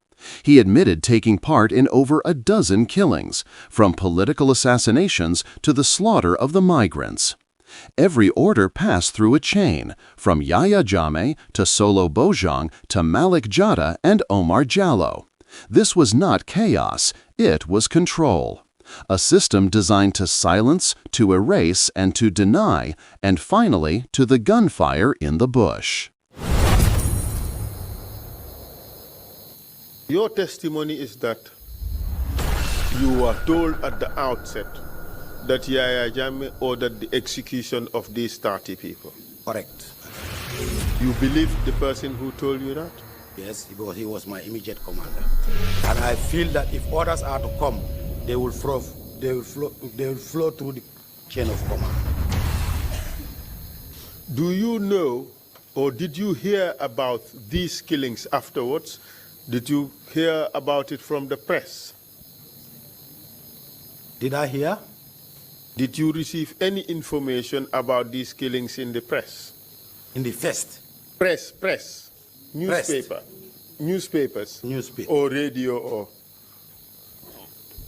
He admitted taking part in over a dozen killings, from political assassinations to the slaughter of the migrants. Every order passed through a chain, from Yahya Jammeh to Solo Bojang to Malick Jatta and Omar Jallow. This was not chaos, it was control. A system designed to silence, to erase, and to deny, and finally to the gunfire in the bush. Your testimony is that you were told at the outset that Yahya Jammeh ordered the execution of these 30 people. Correct. You believe the person who told you that? Yes, because he was my immediate commander. And I feel that if orders are to come, they will flow through the chain of command. Do you know, or did you hear about these killings afterwards? Did you hear about it from the press? Did I hear? Did you receive any information about these killings in the press? In the first? Press. Newspaper. Newspapers. Newspaper. Or radio or...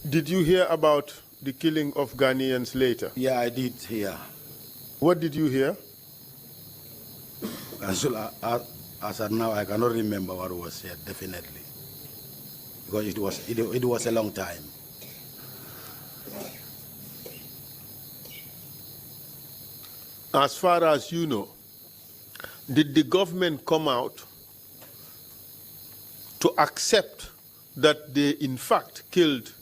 Did you hear about the killing of Ghanaians later? Yeah, I did hear. What did you hear? As of now, I cannot remember what was said, definitely. Because it was a long time. As far as you know, did the government come out to accept that they in fact killed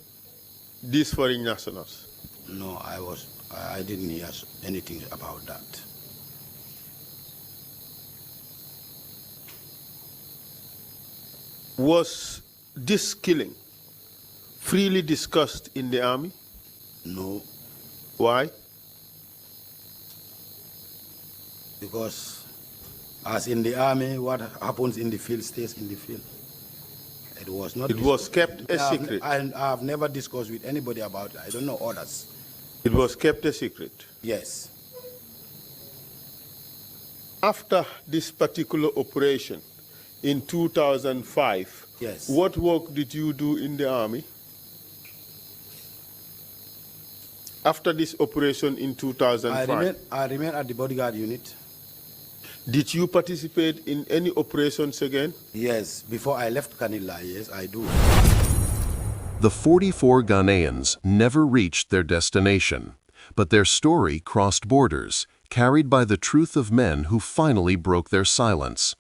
these foreign nationals? No, I didn't hear anything about that. Was this killing freely discussed in the army? No. Why? Because as in the army, what happens in the field stays in the field. It was not. It was kept a secret. I have never discussed with anybody about it. I don't know others. It was kept a secret? Yes. After this particular operation in 2005, yes, what work did you do in the army? After this operation in 2005? I remained at the bodyguard unit. Did you participate in any operations again? Yes, before I left Kanila, yes, I do. The 44 Ghanaians never reached their destination, but their story crossed borders, carried by the truth of men who finally broke their silence.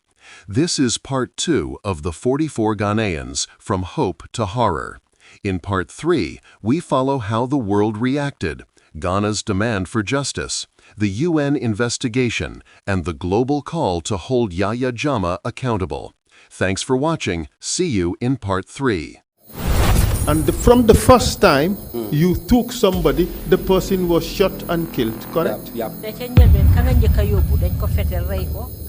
This is part 2 of the 44 Ghanaians, From Hope to Horror. In part 3, we follow how the world reacted, Ghana's demand for justice, the UN investigation, and the global call to hold Yahya Jammeh accountable. Thanks for watching. See you in part 3. And from the first time you took somebody, the person was shot and killed, correct? Yep.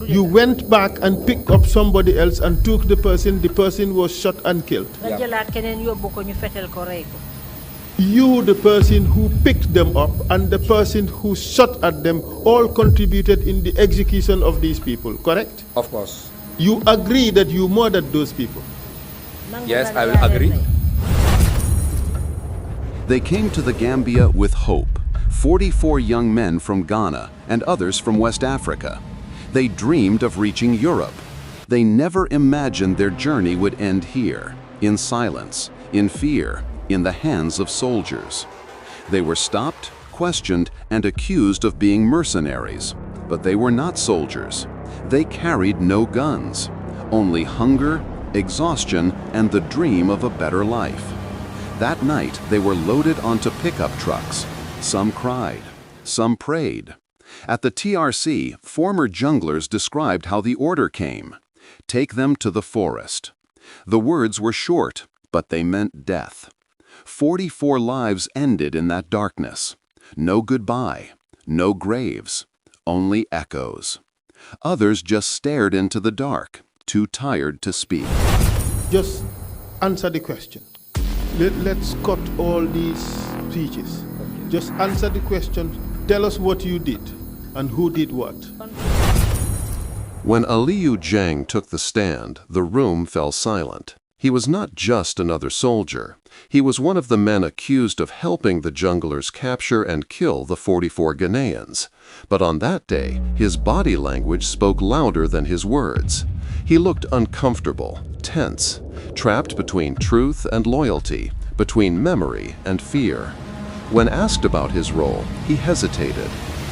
You went back and picked up somebody else and took the person was shot and killed. You, the person who picked them up, and the person who shot at them all contributed in the execution of these people, correct? Of course. You agree that you murdered those people? Yes, I will agree. They came to the Gambia with hope. 44 young men from Ghana and others from West Africa. They dreamed of reaching Europe. They never imagined their journey would end here, in silence, in fear, in the hands of soldiers. They were stopped, questioned, and accused of being mercenaries. But they were not soldiers. They carried no guns, only hunger, exhaustion, and the dream of a better life. That night, they were loaded onto pickup trucks. Some cried, some prayed. At the TRC, former junglers described how the order came. Take them to the forest. The words were short, but they meant death. 44 lives ended in that darkness. No goodbye, no graves, only echoes. Others just stared into the dark, too tired to speak. Just answer the question. Let's cut all these speeches. Just answer the question. Tell us what you did and who did what. When Aliyu Jang took the stand, the room fell silent. He was not just another soldier. He was one of the men accused of helping the junglers capture and kill the 44 Ghanaians. But on that day, his body language spoke louder than his words. He looked uncomfortable, tense, trapped between truth and loyalty, between memory and fear. When asked about his role, he hesitated.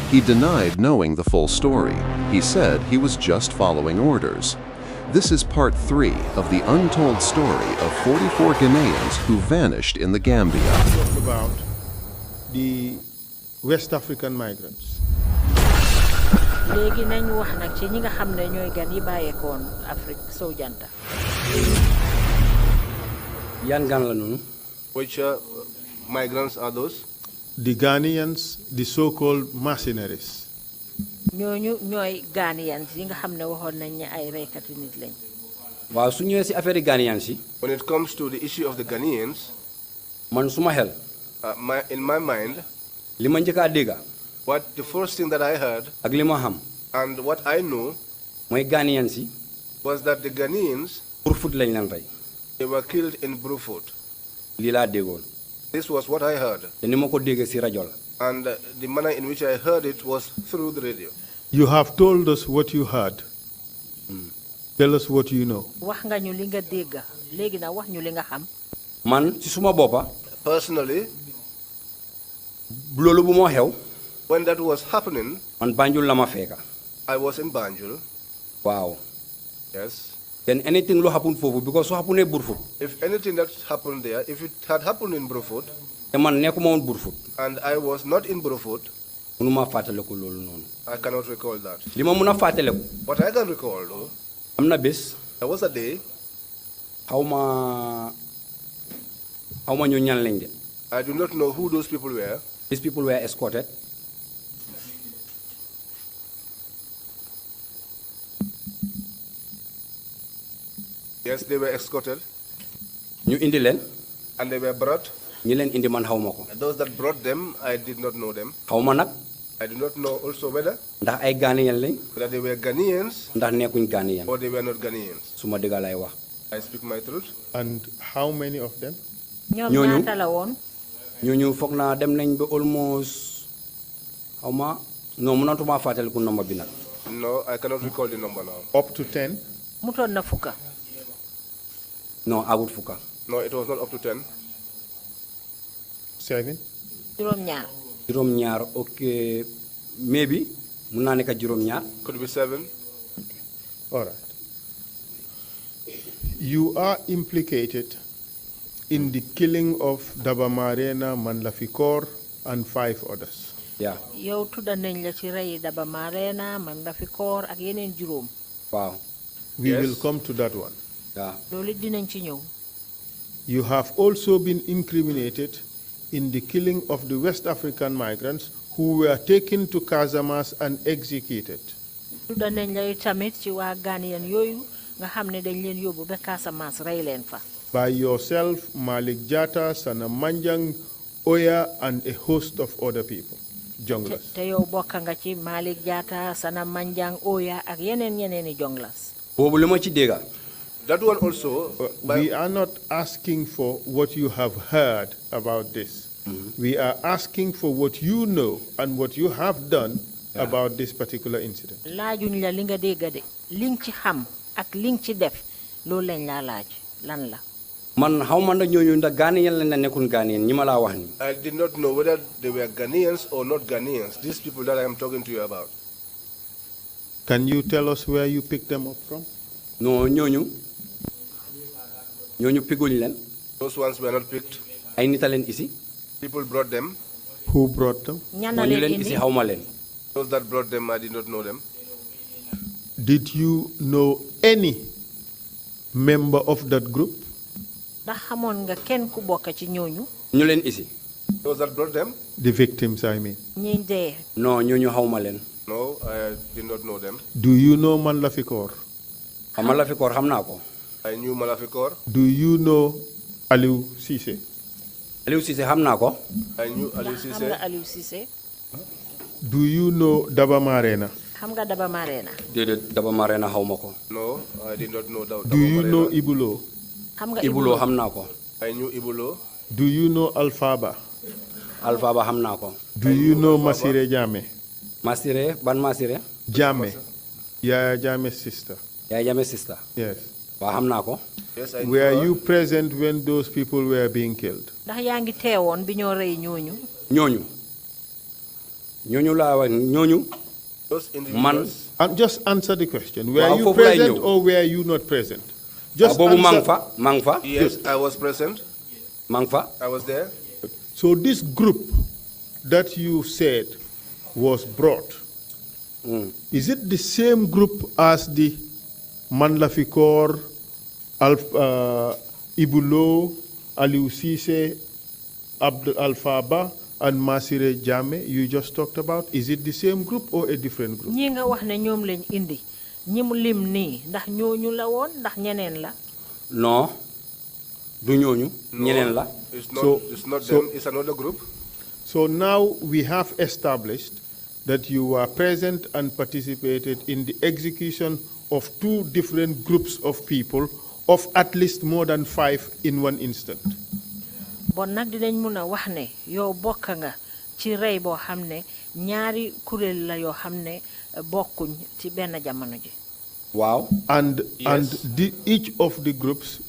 He denied knowing the full story. He said he was just following orders. This is part 3 of the untold story of 44 Ghanaians who vanished in the Gambia. Talk about the West African migrants. Léegi nañ wax nag ci ñi nga xam ne ñooy gan yi bàyyeekoon Afrique sowu janta. Yan gan la noonu? Which migrants are those? The Ghanaians, the so-called mercenaries. Ñooñu ñooy Ghanaians yi nga xam ne waxoon nañ ne ay reykati nit lañ. Waaw su ñëwee si affaire Ghanaians yi. When it comes to the issue of the Ghanaians, man suma xel. in my mind, li ma njëkk a dégg. the first thing that I heard ak li ma xam. and what I know mooy Ghanaians yi. was that the Ghanaians, Brufut lañ leen rey. they were killed in Brufut. Lii laa déggoon. This was what I heard. te ni ma ko déggee si rajo la. And the manner in which I heard it was through the radio. You have told us what you heard. Tell us what you know. Wax nga ñu li nga dégg léegi na wax ñu li nga xam. Man si suma boppa. Personally, loolu bu moo xew. when that was happening, man Banjul la ma fekka. I was in Banjul. Wow. Yes. Then anything lo happen foofu because so happen Brufut. If anything that happened there, if it had happened in Brufut, te man nekkuma woon Brufut. and I was not in Brufut, mënuma fàttaliku loolu noonu. I cannot recall that. li ma mën a fàttaliku. What I can recall, though, am na bés. there was a day. xaw ma ñu ñan lañ de. I do not know who those people were. These people were escorted. Yes, they were escorted. ñu indi leen. And they were brought. ñi leen indi man xaw ma ko. Those that brought them, I did not know them. xaw ma nag. I do not know also whether ndax ay Ghanaian lañ. they were Ghanaians ndax nekkuñ Ghanaian. or they were not Ghanaians. su ma dëgg lay wax. I speak my truth. And how many of them? ñoom ñaata la woon. ñooñu foog naa dem nañ ba almost xaw ma non mënatuma fàttaliku nombre bi nag. No, I cannot recall the number now. Up to 10? mutoon na fukka. non agut fukka. No, it was not up to 10. 7? juróom-ñaar. juróom-ñaar ok maybe mun naa nekk juróom-ñaar. Could be 7. All right. You are implicated in the killing of Daba Marena, Manlafikor, and 5 others. Yeah. yow tudda nañ la ci rey Daba Marena, Manlafikor ak yeneen juróom. Wow. We Yes. will come to that one. Yeah. loolu dinañ ci ñëw. You have also been incriminated in the killing of the West African migrants who were taken to Casamas and executed. tudda nañ la tamit ci waa Ghanaian yooyu nga xam ne dañ leen yóbbu ba Casamance rey leen fa. By yourself, Malick Jatta, Sana Manjang, Oya, and a host of other people, junglers. te yow bokk nga ci Malick Jatta, Sana Manjang, Oya ak yeneeni jonglers. boobu li ma ci dégga. That one also. We are not asking for what you have heard about this. We are asking for what you know and what you have done about this particular incident. laajuñ la li nga dégg de liñ ci xam ak liñ ci def loolu lañ laa laaj lan la. man xaw ma nag ñooñu ndax Ghanaian lañ la nekkul Ghanaian ñi ma laa wax ni. I did not know whether they were Ghanaians or not Ghanaians. These people that I am talking to you about. Can you tell us where you picked them up from? non ñooñu piguñ leen. Those ones were not picked. ay nit a leen isi. People brought them. Who brought them? ñan ñu leen leen indi isi xaw ma leen. Those that brought them, I did not know them. Did you know any member of that group? ndax xamoon nga kenn ku bokk ci ñooñu. ñu leen isi. Those that brought them? The victims, I mean. ñi dee. non ñooñu xaw ma leen. No, I did not know them. Do you know Manlafikor? xam la fi koor xam naa ko. I knew Malafikor. Do you know Aliou Cissé? Aliou Cissé xam naa ko. I knew Aliou xam Cissé. nga Aliou Cissé. Do you know Daba Marena? xam nga Daba Marena. déedéet Daba Marena xaw ma ko. No, I did not know that. Do you know Ibulo? xam nga Ibulo xam naa ko. I knew Ibulo. Do you know Alphaba? Alpha ba xam naa ko. Do you know Masire Jammeh? Masire ban Masire. Jammeh. Yahya Jammeh's sister. Yahya Jammeh sister. Yes. waa xam naa ko. Yes, I knew Were her. you present when those people were being killed? ndax yaa ngi teewoon bi ñoo rey ñooñu. ñooñu laa wax ñooñu. Those man. individuals. And just answer the question. Were Waaw, you foofu lay present ñëw. or were you not present? waaw Just boobu maa ngi answer. fa maa ngi fa. Yes, I was present. maa ngi fa. I was there. So this group that you said was brought, is it the same group as the Manlafikor, Ibulo, Aliou Cissé, Abdul Alfaba, and Masire Jammeh you just talked about? Is it the same group or a different group? ñi nga wax ne ñoom lañ indi ñi mu lim nii ndax ñooñu la woon ndax ñeneen la. non du ñooñu. ñeneen la. It's not, So- it's not so- them, it's another group. So now we have established that you were present and participated in the execution of two different groups of people of at least more than 5 in one instant. bon nag dinañ mun a wax ne yow bokk nga ci rey boo xam ne ñaari kuréel la yoo xam ne bokkuñ ci benn jamono ji. waaw. And Yes. each of the groups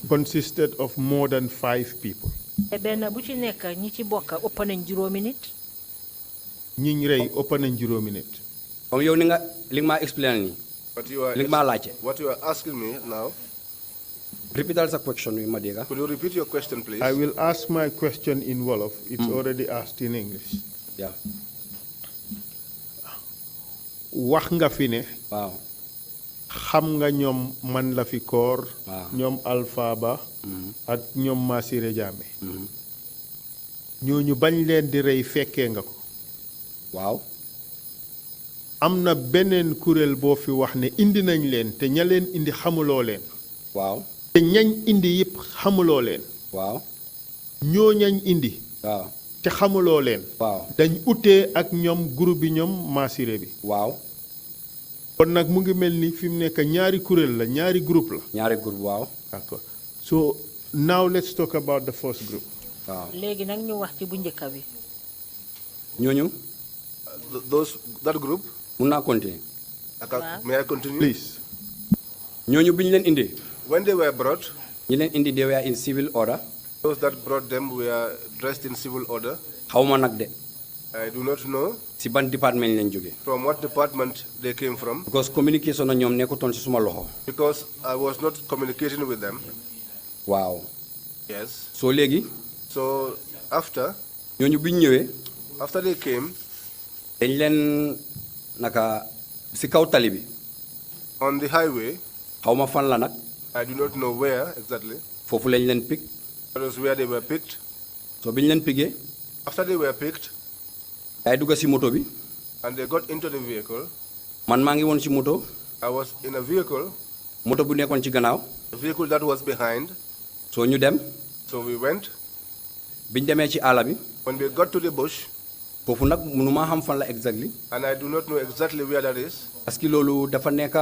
consisted of more than 5 people. te benn bu ci nekk ñi ci bokk ëpp nañ juróomi nit. ñiñ rey ëpp nañ juróomi nit. comme yow ni nga li nga maa explain nii. But you are li nga maa laajte. what you are asking me now. Repeatal sa question bi ma dégg. Could you repeat your question, please? I will ask my question in Wolof. It's already asked in English. yeah. wax nga fi ne waaw. xam nga ñoom man la fi koor Waaw. ñoom Alpha Ba ak ñoom Masire Jammeh ñooñu bañ leen di rey fekkee nga ko waaw. am na beneen kuréel boo fi wax ne indi nañ leen te ña leen indi xamuloo leen waaw. te ñañ indi yëpp xamuloo leen waaw. ñoo ñañ indi waaw. te xamuloo leen waaw. dañ utee ak ñoom groupe bi ñoom Masire bi waaw. kon nag mu ngi mel ni fi mu nekk ñaari kuréel la ñaari groupe la ñaari groupe waaw. d'accord so now let's talk about the first group waaw. léegi nag ñu wax ci bu njëkk bi. ñooñu That group. mun naa continuer. May I continue? please ñooñu bi ñu leen indee. When they were brought, ñi leen indi they were in civil order. those that brought them were dressed in civil order. xaw ma nag de. I do not know si ban département lañ jógee. from what department they came from, because communication na ñoom nekkutoon si suma loxo. because I was not communicating with them. waaw. Yes. soo léegi. So after ñooñu bi ñu ñëwee. they came, dañ leen naka si kaw tali bi. on the highway, xaw ma fan la nag. I do not know where exactly. foofu lañ leen pick. That was where they were picked. soo bi ñu leen piggee. After they were picked, day dugga si moto bi. and they got into the vehicle, man maa ngi woon si moto. I was in a vehicle, moto bu nekkoon ci gannaaw. a vehicle that was behind. soo ñu dem. So we went. biñ demee ci àll bi. When we got to the bush, foofu nag mënu maa xam fan la exactly. and I do not know exactly where that is, parce que loolu dafa nekk.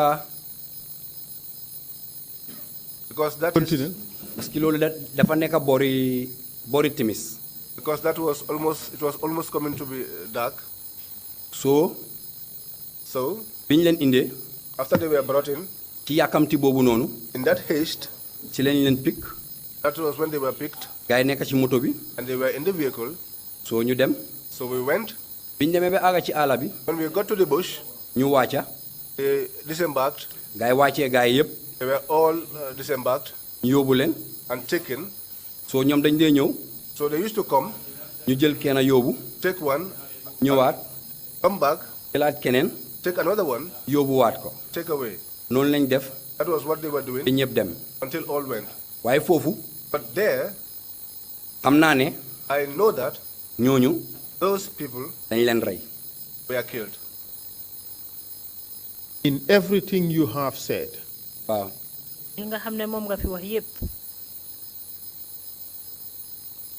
because that continue is, parce que loolu dafa nekk boori timis. because that was almost coming to be dark. So biñ leen indee. After they were brought in, ci yàkkamti boobu noonu. in that haste, ci lañ leen pick. that was when they were picked, gars yi nekk ci moto bi. and they were in the vehicle. So ñu dem. So we went. biñ demee ba àgga ci àll bi. When we got to the bush, ñu wàcca. they disembarked. gars yi wàccee gars yi yëpp. They were all disembarked ñu yóbbu leen. and taken. So ñoom dañ dee ñëw. So they used to come, ñu jël kenn yóbbu. take one, ñëwaat. come back, jëlaat keneen. take another one, yóbbuwaat ko. take away. noonu lañ def. That was what they were doing ba ñëpp dem. until all went. waaye foofu. But there, xam naa ne. I know that ñooñu. those people dañ leen rey. were killed. in everything you have said waaw. li nga xam ne moom nga fi wax yépp.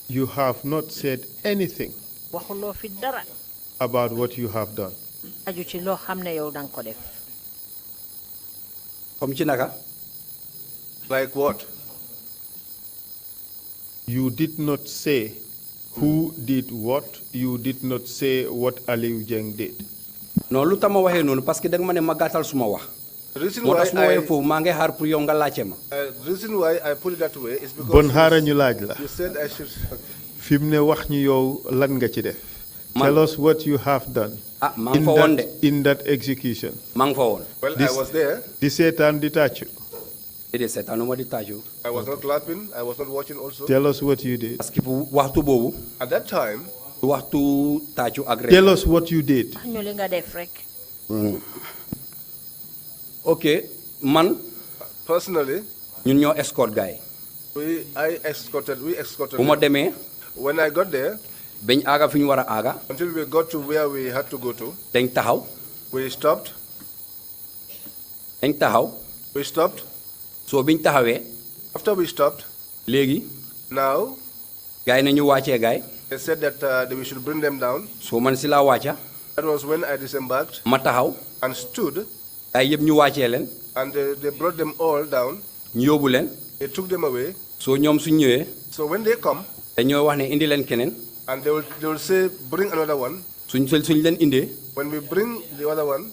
You have not said anything waxuloo fi dara. about what you have done. aju ci loo xam ne yow danga ko def. comme ci naka. Like what? You did not say who did what. You did not say what Aliou Jeng did. non lu tax ma waxee noonu parce que da nga ma ne ma gàttal suma wax. The reason moo why tax su ma waxee foofu maa ngi xaar pour yow nga laajte ma. the reason why I put it that way is because Bon xaaral ñu laaj la. you said I should. Fi mu ne wax ñu yow lan nga ci def. Tell us what you have done. ah maa ngi fa woon de. In that execution. maa ngi fa woon. Well, I was there. Di seetaan di tàccu. déedéet seetaanuma di taaju. I was not clapping. I was not watching also. Tell us what you did. parce que waxtu boobu. At that time. waxtu taaju ak Tell us what you did. wax ñu li nga def rek. ok man. Personally. ñun ñoo escort gars yi. We escorted. bu ma demee. When I got there. bañ aaga fi ñu war a aaga. Until we got to where we had to go to. dañ taxaw. We stopped. dañ taxaw. We stopped. soo biñ taxawee. After we stopped. léegi. Now. gars yi na ñu wàccee gars yi. They said that we should bring them down. soo man si laa wàcca. That was when I disembarked. ma taxaw. And stood. gars yi yëpp ñu wàccee leen. And they brought them all down. ñu yóbbu leen. They took them away. soo ñoom suñ ñëwee. So when they come. dañoo wax ne indi leen keneen. And they will say, bring another one. suñ leen indee. When we bring the other one.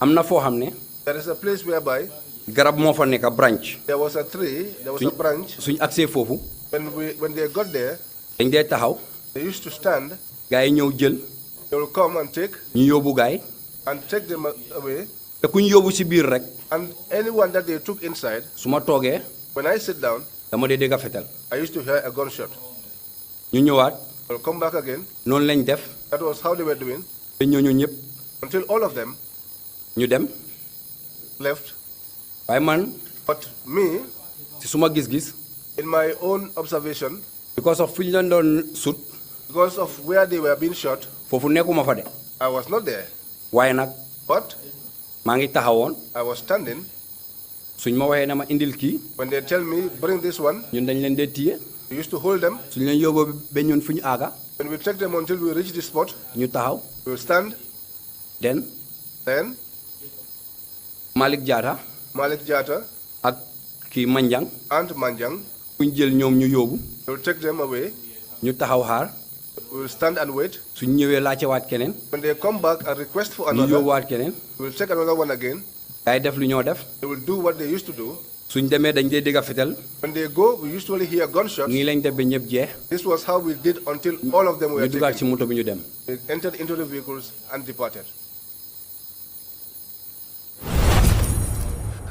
am na foo xam ne. There is a place whereby. garab moo fa nekk branch. There was a tree. There was a branch. suñ agsee foofu. When they got there. dañ dee taxaw. They used to stand. gars yi ñëw jël. They will come and take. ñu yóbbu gars yi. And take them away. te ku ñu yóbbu si biir rek. And anyone that they took inside. su ma toogee. When I sit down. dama dee dégg fetal. I used to hear a gunshot. ñu ñëwaat. I'll come back again. noonu lañ def. That was how they were doing. te ñooñu ñëpp. Until all of them. ñu dem. Left. waaye man. But me. si suma gis-gis. In my own observation. because of fi ñu leen doon sut. Because of where they were being shot. foofu nekkuma fa de. I was not there. waaye nag. But. maa ngi taxawoon. I was standing. suñ ma waxee na ma indil kii. When they tell me bring this one. ñun dañ leen dee téye. We used to hold them. suñ leen yóbboo ba ñun fu ñu aaga. When we take them until we reach the spot. ñu taxaw. We will stand. Then. Malick Jatta. Malick Jatta. ak kii Manjang. And Manjang. kuñ jël ñoom ñu yóbbu. We will take them away. ñu taxaw xaar. We will stand and wait. suñ ñëwee laajtewaat keneen. When they come back and request for ñu another. yóbbuwaat keneen. We will take another one again. day def lu ñoo def. They will do what they used to do. suñ demee dañ dee dégg fetal. When they go, we usually hear gunshots. nii lañ def ba ñëpp jeex. This was how we did until all of them were ñu dugaat ci taken. moto bi ñu dem. They entered into the vehicles and departed.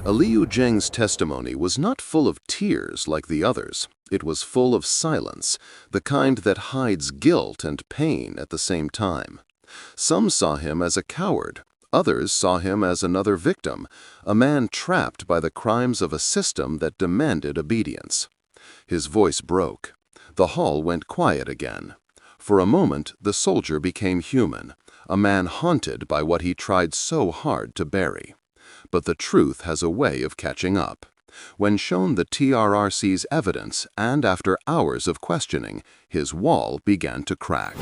Aliou Jeng's testimony was not full of tears like the others. It was full of silence, the kind that hides guilt and pain at the same time. Some saw him as a coward. Others saw him as another victim, a man trapped by the crimes of a system that demanded obedience. His voice broke. The hall went quiet again. For a moment, the soldier became human, a man haunted by what he tried so hard to bury. But the truth has a way of catching up. When shown the TRRC's evidence, and after hours of questioning, his wall began to crack.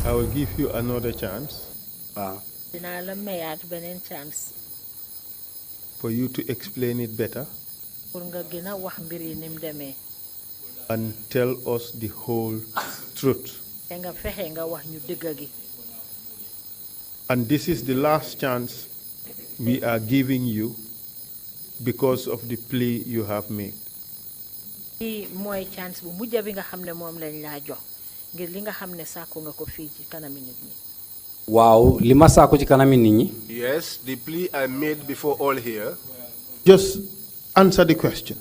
I will give you another chance. dinaa la mayaat beneen chance. For you to explain it better. pour nga gën a wax mbir yi ni mu demee. And tell us the whole truth. te nga fexe nga wax ñu dëgg gi. And this is the last chance we are giving you because of the plea you have made. lii mooy chance bu mujj bi nga xam ne moom lañ laa jox ngir li nga xam ne sàkku nga ko fii ci kanami nit ñi. waaw li ma sàkku ci kanami nit ñi. Yes, the plea I made before all here. Just answer the question.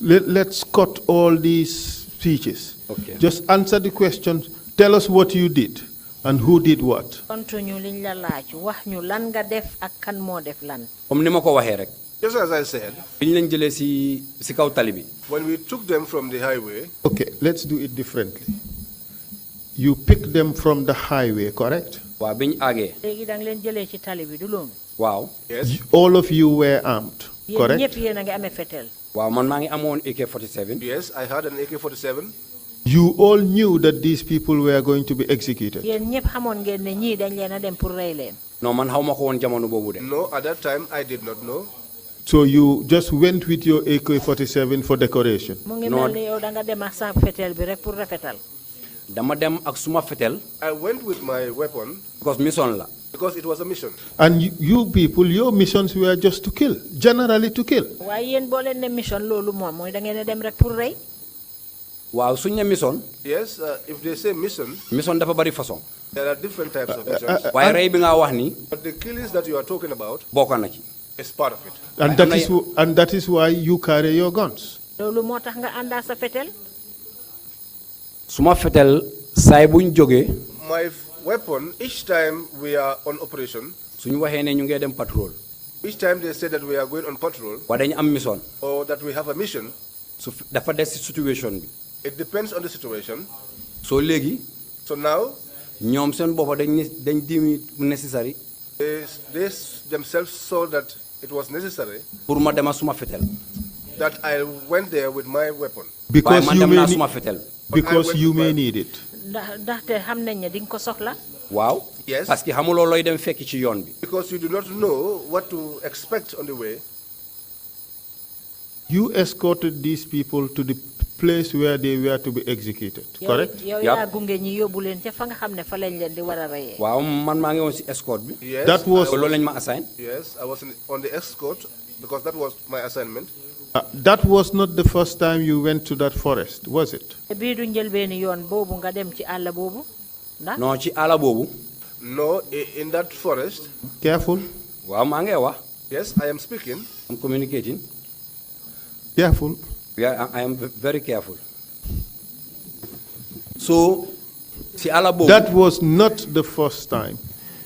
Let's cut all these speeches. Okay. Just answer the question. Tell us what you did and who did what. tontu ñu liñ la laaj wax ñu lan nga def ak kan moo def lan. comme ni ma ko waxee rek. Just as I said. biñ leen jëlee si kaw tali bi. When we took them from the highway. Okay, let's do it differently. You picked them from the highway, correct? waaw biñ àggee. léegi da nga leen jëlee ci tali bi du loolu. waaw. Yes. All of you were armed. correct? ñëpp yéen a ngi amee fetel. waaw man maa ngi amoon AK-47. Yes, I had an AK-47. You all knew that these people were going to be executed. yéen ñëpp xamoon ngeen ne ñii dañ leen a dem pour rey leen. non man xaw ma ko woon jamono boobu de. No, at that time I did not know. So you just went with your AK-47 for decoration? mu ngi mel ni yow da nga dem ak sa fetel bi rek pour rafetal. dama dem ak suma fetel. I went with my weapon. because mission la. Because it was a mission. And you people, your missions were just to kill, generally to kill. waaye yéen boo leen ne mission loolu moom mooy da ngeen a dem rek pour rey. waaw suñu ne mission. Yes, if they say mission, mission dafa bari façon. there are different types of missions. waaye rey bi nga wax ni. But the killings that you are talking about bokk na ci. is part of it. And that is why you carry your guns. loolu moo tax nga àndaa sa fetel. suma fetel saay buñ jógee. My weapon, each time we are on operation, suñu waxee ne ñu ngi dem patrol. each time they say that we are going on patrol, waa dañu am mission. or that we have a mission, su dafa des ci situation bi. it depends on the situation. soo léegi. So now, ñoom seen boppa dañ dimi necessary. they themselves saw that it was necessary pour ma dema suma fetel. that I went there with my weapon. Because man you dem may, naa suma fetel. because you may need it. ndaxte xam nañ ne di nga ko soxla. waaw. Yes. parce que xamuloo looy dem fekk ci yoon bi. Because you do not know what to expect on the way. You escorted these people to the place where they were to be executed, correct? yow yaa gunge ñi yóbbu leen ca fa nga xam ne fa lañ leen di war a reyee. waaw man maa ngi woon ci escort bi. Yes, That was- loolu lañ ma assign. Yes, I was on the escort because that was my assignment. That was not the first time you went to that forest, was it? te bii du njëlbeeni yoon boobu nga dem ci àll boobu ndax. non ci àll boobu. No, in that forest. Careful, waaw maa ngi wax. Yes, I am speaking. I'm communicating. careful. Yeah, I am very careful. So, ci àll boobu. That was not the first time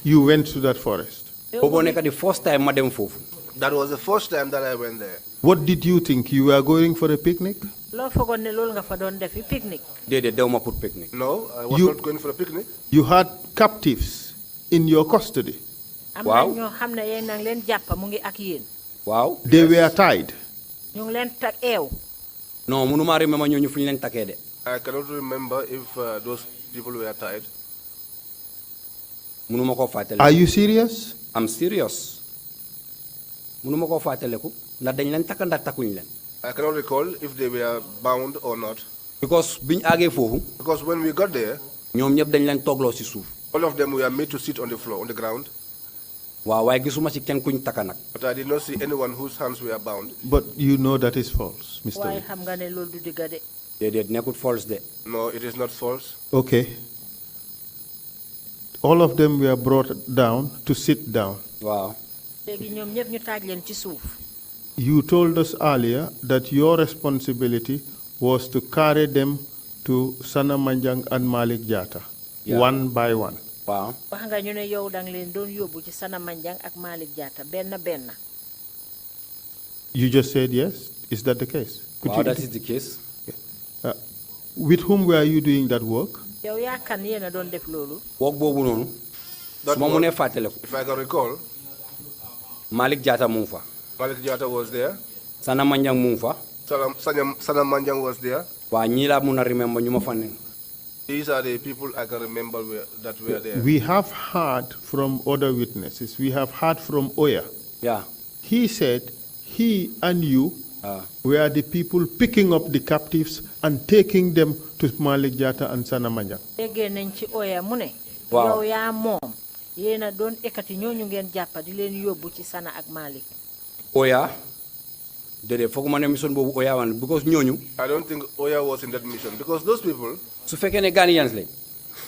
you went to that forest. boobu nekk the first time ma dem foofu. That was the first time that I went there. What did you think? You were going for a picnic? loo foogoon ne loolu nga fa doon defi pique-nique. déedéet dew ma pour picnic. No, I was You- not going for a picnic. You had captives in your custody. am na Waaw. ñoo xam ne yéen nang leen jàpp mu ngi ak yéen. waaw. They were tied. ñu ngi leen tag eew. non mënuma remember ñooñu fu ñu leen takkee de. I cannot remember if those people were tied. mënuma koo fàttaliku. Are you serious? I'm serious. mënuma koo fàttaliku ndax dañ leen takk ndax takkuñ leen. I cannot recall if they were bound or not. because biñ àggee foofu. Because when we got there, ñoom ñëpp dañ leen toogloo ci suuf. all of them were made to sit on the floor, on the ground. waaw waaye gisuma ci kenn kuñ takka nag. But I did not see anyone whose hands were bound. But you know that is false, Mr. waaye Lee. xam nga ne loolu du digga de. déedéet nekkut false de. No, it is not false. Okay. All of them were brought down to sit down. waaw. léegi ñoom ñëpp ñu taaj leen ci suuf. You told us earlier that your responsibility was to carry them to Sana Manjang and Malick Jatta, Yeah. one by one. waaw. wax nga ñu ne yow danga leen doon yóbbu ci Sana Manjang ak Malick Jatta benn benn. You just said yes. Is that the case? Could waaw you- that is the case. with whom were you doing that work? yow yaa kan yéen a doon def loolu. woog boobu noonu. That su ma was- mënee fàttaliku. If I can recall, Malick Jatta mu ngi fa. Malick Jatta was there. Sana Manjang mu ngi fa. Sana Manjang was there. waa ñii laa mun a remember ñu ma fa ne. These are the people I can remember that were there. We have heard from other witnesses. We have heard from Oya. yeah. He said he and you were the people picking up the captives and taking them to Malick Jatta and Sana Manjang. déggee nañ ci oya mu ne. Waaw. yow yaa moom yéen a doon ekkati ñooñu ngeen jàppa di leen yóbbu ci Sana ak Malick. Oya. déedéet foog ma ne mission boobu Oya wan because ñooñu. I don't think Oya was in that mission because those people, su fekkee ne Ghanaians lañ.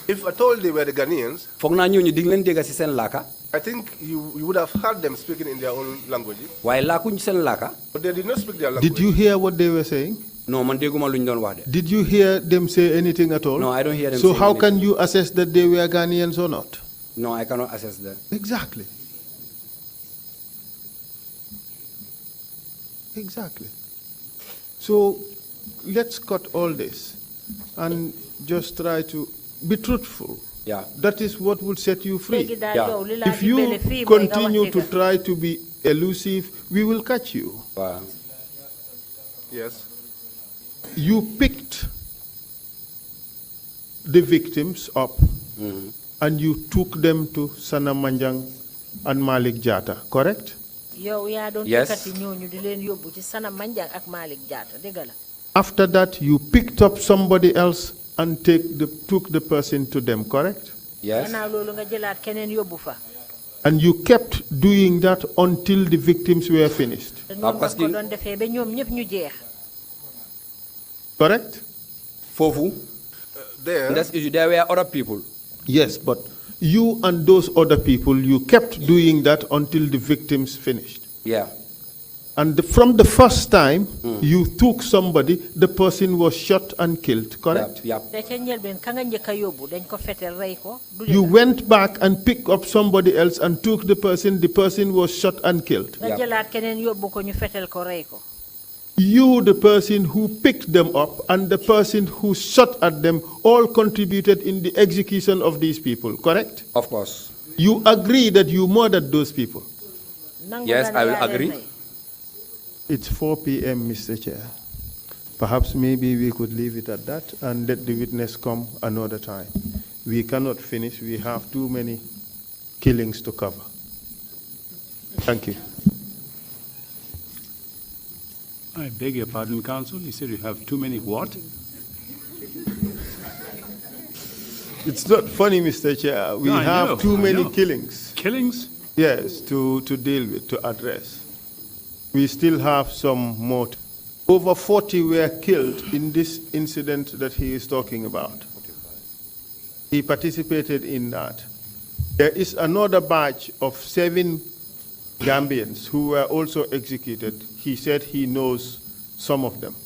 if at all they were the Ghanaians, foog naa ñooñu di nga leen dégg ci seen laaka. I think you would have heard them speaking in their own language. waaye laakuñ seen laaka. But they did not speak their language. Did you hear what they were saying? non man dégguma lu ñu doon wax de. Did you hear them say anything at all? No, I don't hear them So saying how anything. can you assess that they were Ghanaians or not? no I cannot assess that. Exactly. Exactly. So let's cut all this and just try to be truthful. yeah. That is what will set you free. léegi daal Yeah. yow li laa If you dimbale fii mooy nga wax continue to dëgg. try to be elusive, we will catch you. Wow. Yes. You picked the victims up and you took them to Sanneh Manjang and Malick Jatta, correct? yow yaa doon yëkkati ñooñu di leen yóbbu ci Sanneh Manjang ak Malick Jatta dëgg la. After that, you picked up somebody else and took the person to them, correct? Yes. gannaaw loolu nga jëlaat keneen yóbbu fa. And you kept doing that until the victims were finished. te noonu nga ko doon defee ba ñoom ñëpp ñu jeex. Correct? Fofu. There were other people. Yes, but you and those other people, you kept doing that until the victims finished. Yeah. And from the first time you took somebody, the person was shot and killed, correct? Yeah. te ca njëlbeen ka nga njëkk a yóbbu dañ ko fetel rey ko. You went back and picked up somebody else and took the person was shot and killed. nga jëlaat keneen yóbbu ko ñu fetel ko rey ko. You, the person who picked them up, and the person who shot at them all contributed in the execution of these people, correct? Of course. You agree that you murdered those people? Yes, I will agree. It's 4 p.m., Mr. Chair. Perhaps maybe we could leave it at that and let the witness come another time. We cannot finish. We have too many killings to cover. Thank you. I beg your pardon, counsel. You said you have too many what? It's not funny, Mr. Chair. We have too many killings. Killings? Yes, to deal with, to address. We still have some more. Over 40 were killed in this incident that he is talking about. He participated in that. There is another batch of 7 Gambians who were also executed. He said he knows some of them.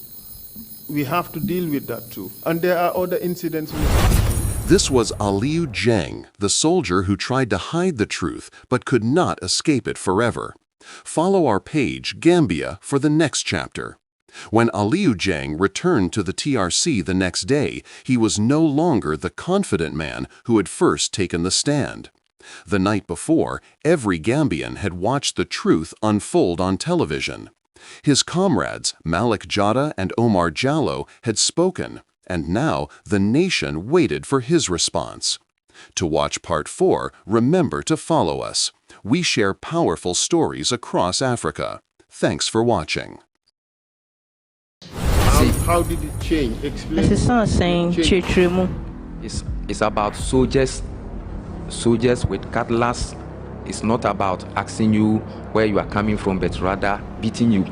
We have to deal with that too. And there are other incidents. This was Aliyu Jeng, the soldier who tried to hide the truth but could not escape it forever. Follow our page, Gambia, for the next chapter. When Aliyu Jeng returned to the TRC the next day, he was no longer the confident man who had first taken the stand. The night before, every Gambian had watched the truth unfold on television. His comrades, Malick Jatta and Omar Jallow, had spoken, and now the nation waited for his response. To watch Part 4, remember to follow us. We share powerful stories across Africa. Thanks for watching. How did it change? Explain. It's about soldiers with cutlass. It's not about asking you where you are coming from, but rather beating you.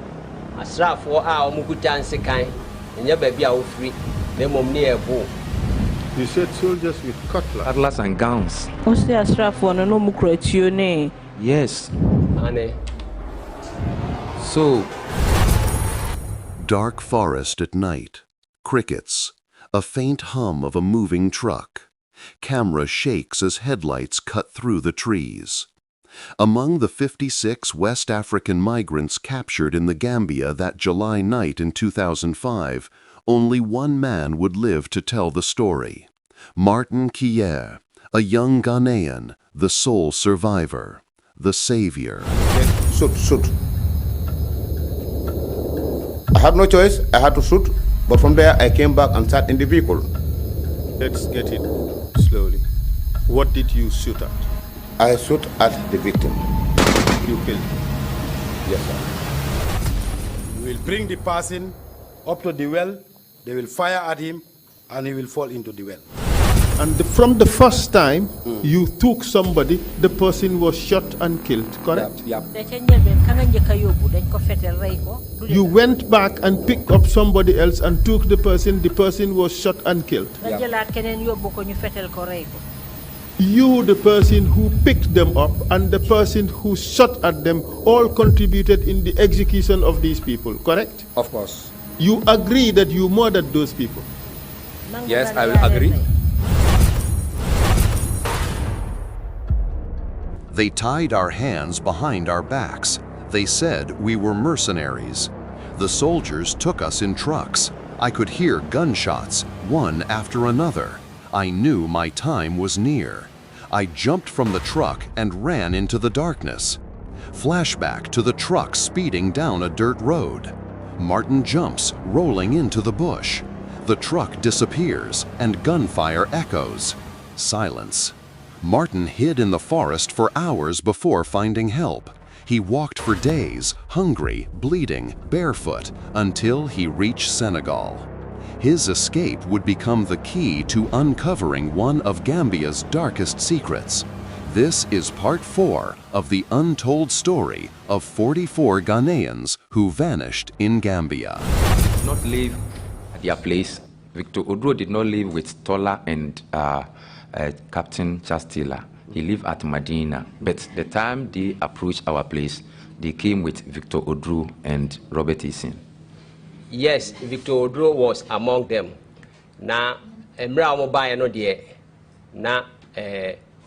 You said soldiers with cutlass. Cutlass and guns. Yes. So. Dark forest at night. Crickets. A faint hum of a moving truck. Camera shakes as headlights cut through the trees. Among the 56 West African migrants captured in the Gambia that July night in 2005, only one man would live to tell the story. Martin Kier, a young Ghanaian, the sole survivor, the savior. Shoot. I had no choice. I had to shoot. But from there, I came back and sat in the vehicle. Let's get it slowly. What did you shoot at? I shot at the victim. You killed him? Yes, sir. We will bring the person up to the well. They will fire at him, and he will fall into the well. And from the first time you took somebody, the person was shot and killed, correct? Yep. You went back and picked up somebody else and took the person was shot and killed. Yep. You, the person who picked them up, and the person who shot at them all contributed in the execution of these people, correct? Of course. You agree that you murdered those people? Yes, I will agree. They tied our hands behind our backs. They said we were mercenaries. The soldiers took us in trucks. I could hear gunshots, one after another. I knew my time was near. I jumped from the truck and ran into the darkness. Flashback to the truck speeding down a dirt road. Martin jumps, rolling into the bush. The truck disappears and gunfire echoes. Silence. Martin hid in the forest for hours before finding help. He walked for days, hungry, bleeding, barefoot, until he reached Senegal. His escape would become the key to uncovering one of Gambia's darkest secrets. This is part 4 of the untold story of 44 Ghanaians who vanished in Gambia. Did not live at their place. Victor Odro did not live with Tola and Captain Chastila. He lived at Medina. But the time they approached our place, they came with Victor Odro and Robert Eason. Yes, Victor Odro was among them. Na emra mo ba no de na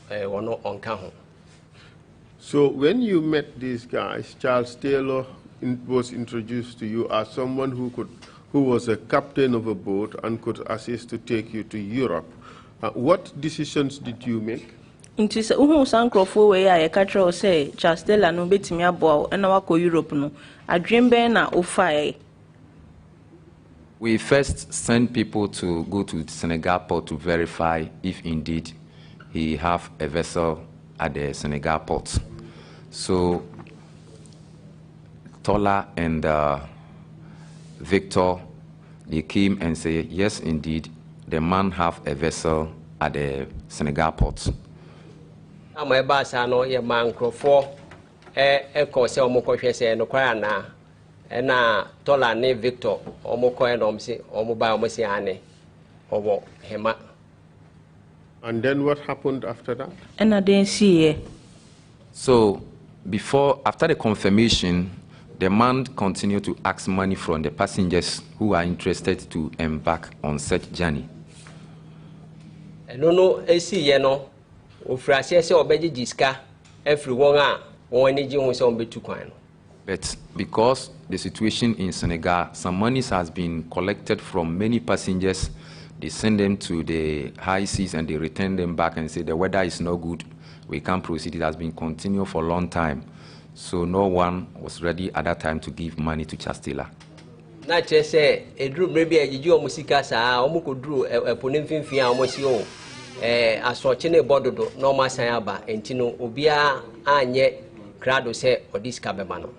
wono onka ho. So when you met these guys, Charles Taylor was introduced to you as someone who was a captain of a boat and could assist to take you to Europe. What decisions did you make? Nti se uhu sankrofo we ya katro say Charles Taylor no betimi aboa na wako Europe no adwemben na ofae. We first sent people to go to Senegal port to verify if indeed he have a vessel at the Senegal port. So Tola and Victor, they came and say, yes, indeed, the man have a vessel at the Senegal port. Ama eba sa no ye mankrofo ko se omokohwe se no kwara na Tola ne Victor omoko no mse omoba omosi ane owo hema. And then what happened after that? And I didn't see it. So after the confirmation, the man continued to ask money from the passengers who are interested to embark on such journey. No esi ye no ofrase se obeji jiska every one a won ani ji ho se ombetu kwan no. But because the situation in Senegal, some money has been collected from many passengers. They send them to the high seas and they return them back and say the weather is no good, we can't proceed. It has been continued for a long time. So no one was ready at that time to give money to Chastila. Na che say edru maybe agiji omusika sa omukodru eponim finfin a omosi o asoche ne bododo no masan aba entino obia anye krado say odiska beba no.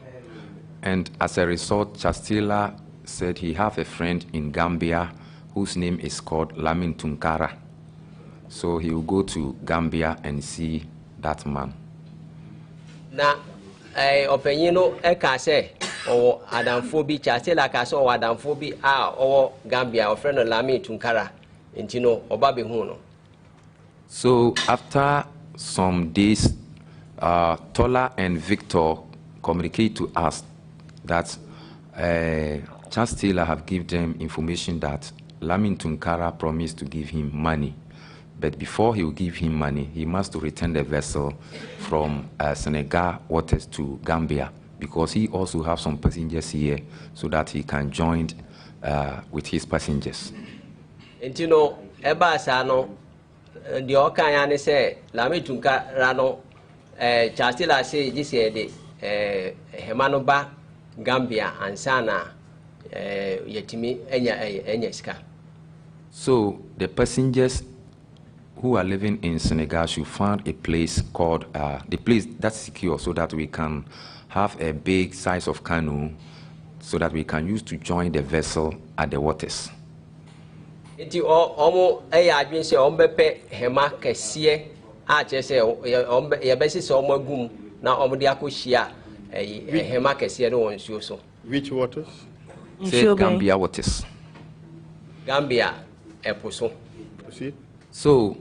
And as a result, Chastila said he have a friend in Gambia whose name is called Lamin Tunkara. So he will go to Gambia and see that man. Na openyino eka se o adamfo bi Chastila ka so adamfo bi o Gambia o friend Lamin Tunkara entino oba be hu no. So after some days, Tola and Victor communicate to us that Chastila have given them information that Lamin Tunkara promised to give him money. But before he will give him money, he must return the vessel from Senegal waters to Gambia, because he also have some passengers here so that he can join with his passengers. Entino eba sa no the okanya ne say Lamin Tunkara no Chastila say this de hemano ba Gambia ansana yetimi enya sika. So the passengers who are living in Senegal should find a place called the place that's secure, so that we can have a big size of canoe so that we can use to join the vessel at the waters. Iti omo adwin se ombepe hema kese a che se yebesi se omo agum na omo de akohia hema kese no wonsuo so. Which waters? Say Gambia waters. Gambia eposo. Proceed. So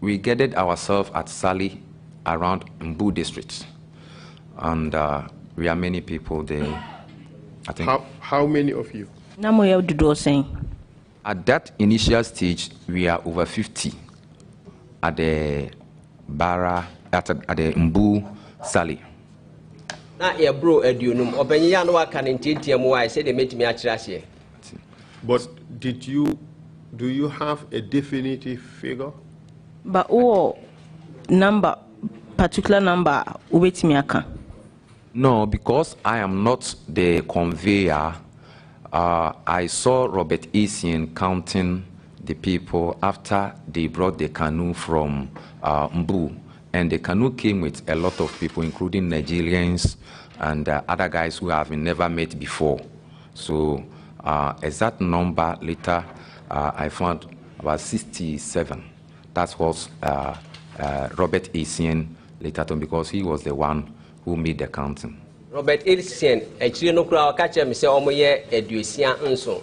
we gathered ourselves at Sali around Mbu district, and we are many people there. I think. How many of you? At that initial stage, we are over 50 at the Bara at the Mbu Sali. Na ye bro eduonum obenyiya no aka ne ntientiam wa say de metimi akirase. But do you have a definitive figure? But particular number ubetimi aka. No, because I am not the conveyor. I saw Robert Essien counting the people after they brought the canoe from Mbu. And the canoe came with a lot of people, including Nigerians and other guys who have never met before. So exact number later, I found about 67. That was Robert Essien later on, because he was the one who made the counting. Robert Essien, actually no crowd catch me say omoye edusia nso.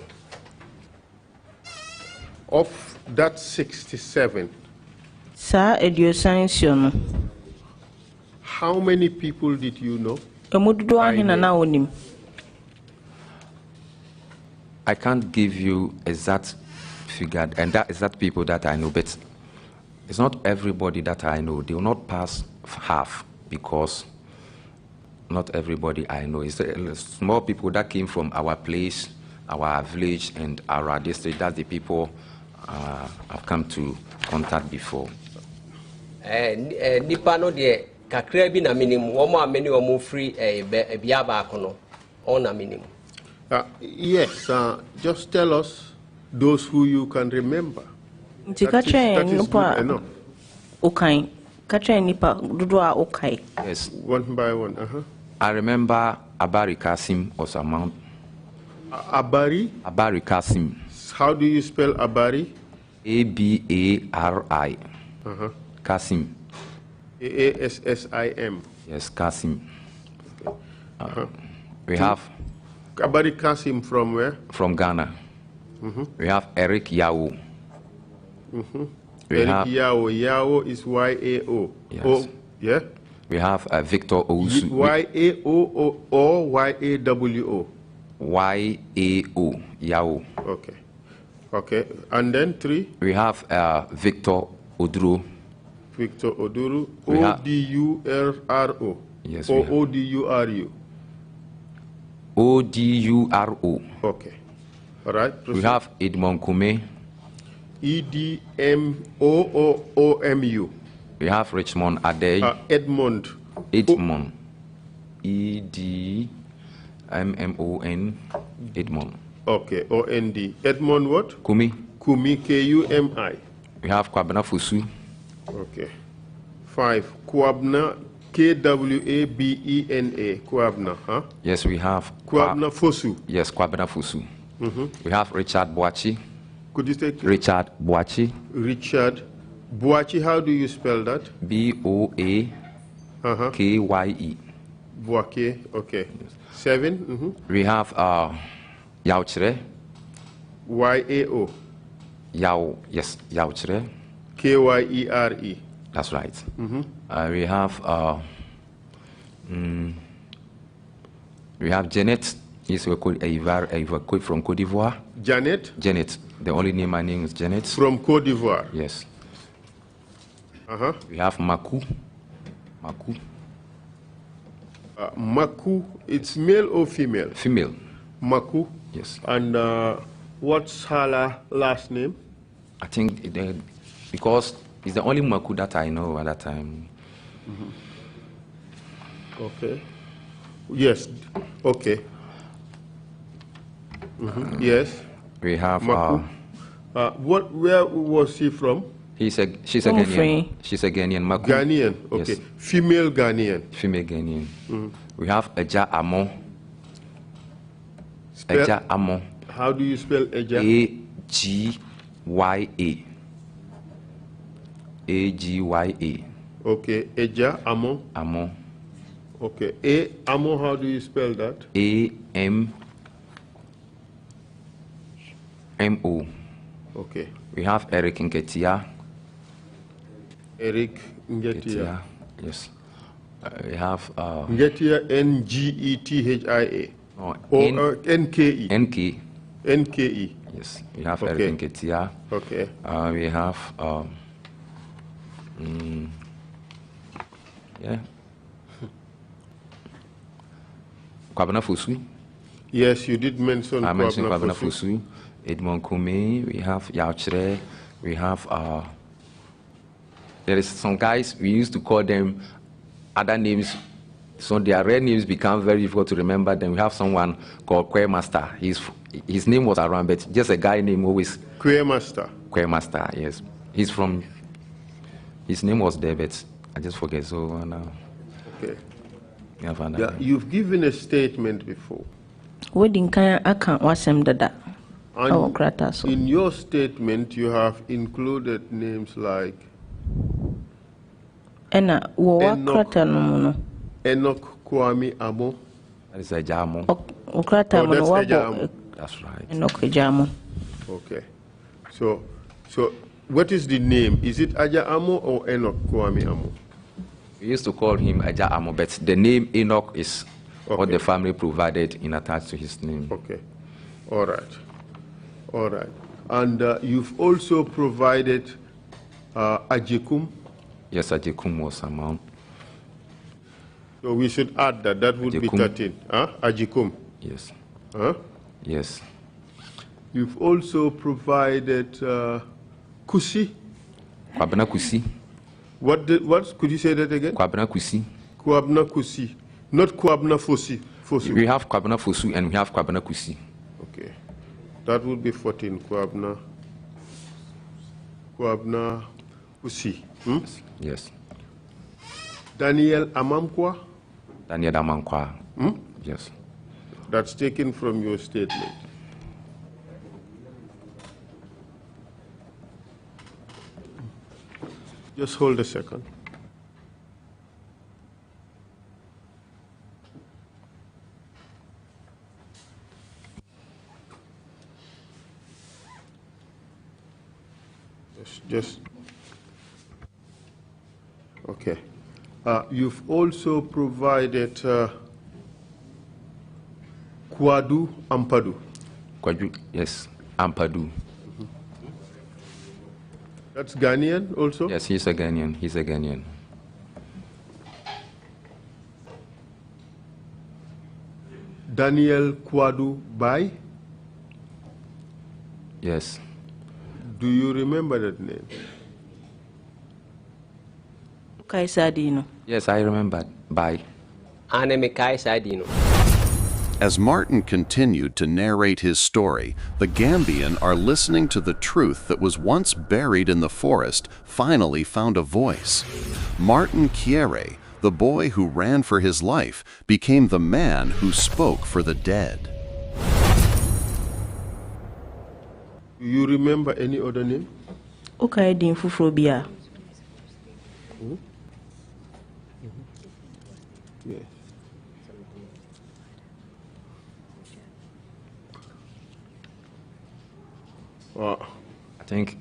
Of that 67, Sa edusia nso. How many people did you know? Emududu ahina na onim. I can't give you exact figure, and that exact people that I know, but it's not everybody that I know. They will not pass half, because not everybody I know. It's small people that came from our place, our village, and our district. That's the people I've come to contact before. Nipa no de kakra bi na minimum. Womo ameni womo free bia ba kono. On na minimum. Yes, just tell us those who you can remember. Nti kache nipa okay. Kache nipa dudua okay. Yes. One by one. I remember Abari Kasim was among. Abari? Abari Kasim. How do you spell Abari? Abari. Kasim. Kassim. Yes, Kasim. We have Abari Kasim from where? From Ghana. We have Eric Yao. Eric Yao. Yao is Y-A-O. Yes. O, yeah? We have Victor Ousu. Y-A-O or Y-A-W-O? Y-A-O. Yao. Okay. Okay. And then 3? We have Victor Oduro. Victor Oduro. O-D-U-R-R-O. Yes. Or O-D-U-R-U? O-D-U-R-O. Okay. All right. Proceed. We have Edmond Kume. E-D-M-O-O-M-U. We have Richmond Adey. Edmond. Edmond. E-D-M-M-O-N. Edmond. Okay. O-N-D. Edmond what? Kumi. Kumi. K-U-M-I. We have Kwabena Fusu. Okay. 5. Kwabena. K-W-A-B-E-N-A. Kwabena. Huh? Yes, we have. Kwabena Fusu. Yes, Kwabena Fusu. We have Richard Boachi. Could you take Richard Boachi. Richard Boachi, how do you spell that? B-O-A-K-Y-E. Boachi, okay. 7. We have Yao Chire. Y-A-O. Yao, yes, Yao Chire. K-Y-E-R-E. That's right. We have Janet. He's from Cote d'Ivoire. Janet? Janet. The only name I name is Janet. From Cote d'Ivoire? Yes. We have Maku. Maku, it's male or female? Female. Maku? Yes. And what's her last name? I think because it's the only Maku that I know at that time. Okay. Yes. Okay. Yes. We have Maku. Where was she from? She's a Ghanaian. She's a Ghanaian. Maku. Ghanaian. Okay. Yes. Female Ghanaian. Female Ghanaian. We have Eja Amo. Eja Amo. How do you spell Eja? A-G-Y-A. A-G-Y-A. Okay. Eja Amo. Amo. Okay. Amo, how do you spell that? A-M-M-O. Okay. We have Eric Ngetia. Eric Ngetia. Yes. We have Ngetia, N-G-E-T-H-I-A. No, or N-K-E. N-K. N-K-E. Yes. We have Eric Ngetia. Okay. We have Kwabena Fusu. Yes, you did mention I mentioned Kwabena Fusu. Edmond Kume. We have Yao Chire. We have there is some guys we used to call them other names So their real names become very difficult to remember. Then we have someone called Quay Master. His name was around, but just a guy named always. Quay Master. Quay Master, yes. His name was David. I just forget. So now. Okay. Yeah, you've given a statement before. Wedding kind account wasem dada. In your statement, you have included names like Enoch Kwame Amo. That is Ajamo. That's right. Enoch Ajamo. Okay. So what is the name? Is it Aja Amo or Enoch Kwame Amo? We used to call him Aja Amo, but the name Enoch is what the family provided in attached to his name. Okay. All right. And you've also provided Ajikum. Yes, Ajikum was among. So we should add that. That would be 13. Ajikum. Yes. Huh? Yes. You've also provided Kusi. Kwabna Kusi. What could you say that again? Kwabna Kusi. Kwabna Kusi. Not Kwabna Fosi. We have Kwabna Fosu and we have Kwabna Kusi. Okay. That would be 14. Kwabna Kusi. Yes. Daniel Amankwa. Yes. That's taken from your statement. Just hold a second. Just okay. You've also provided Kwadu Ampadu. Kwadu, yes, Ampadu. That's Ghanaian also? Yes, he's a Ghanaian. Daniel Kwadu Bai? Yes. Do you remember that name? Kaisadino. Yes, I remember. Bai. Aneme Kaisadino. As Martin continued to narrate his story, the Gambian are listening to the truth that was once buried in the forest finally found a voice. Martin Kiere, the boy who ran for his life, became the man who spoke for the dead. Do you remember any other name? Okay, Din Fufrobia. Yes. I think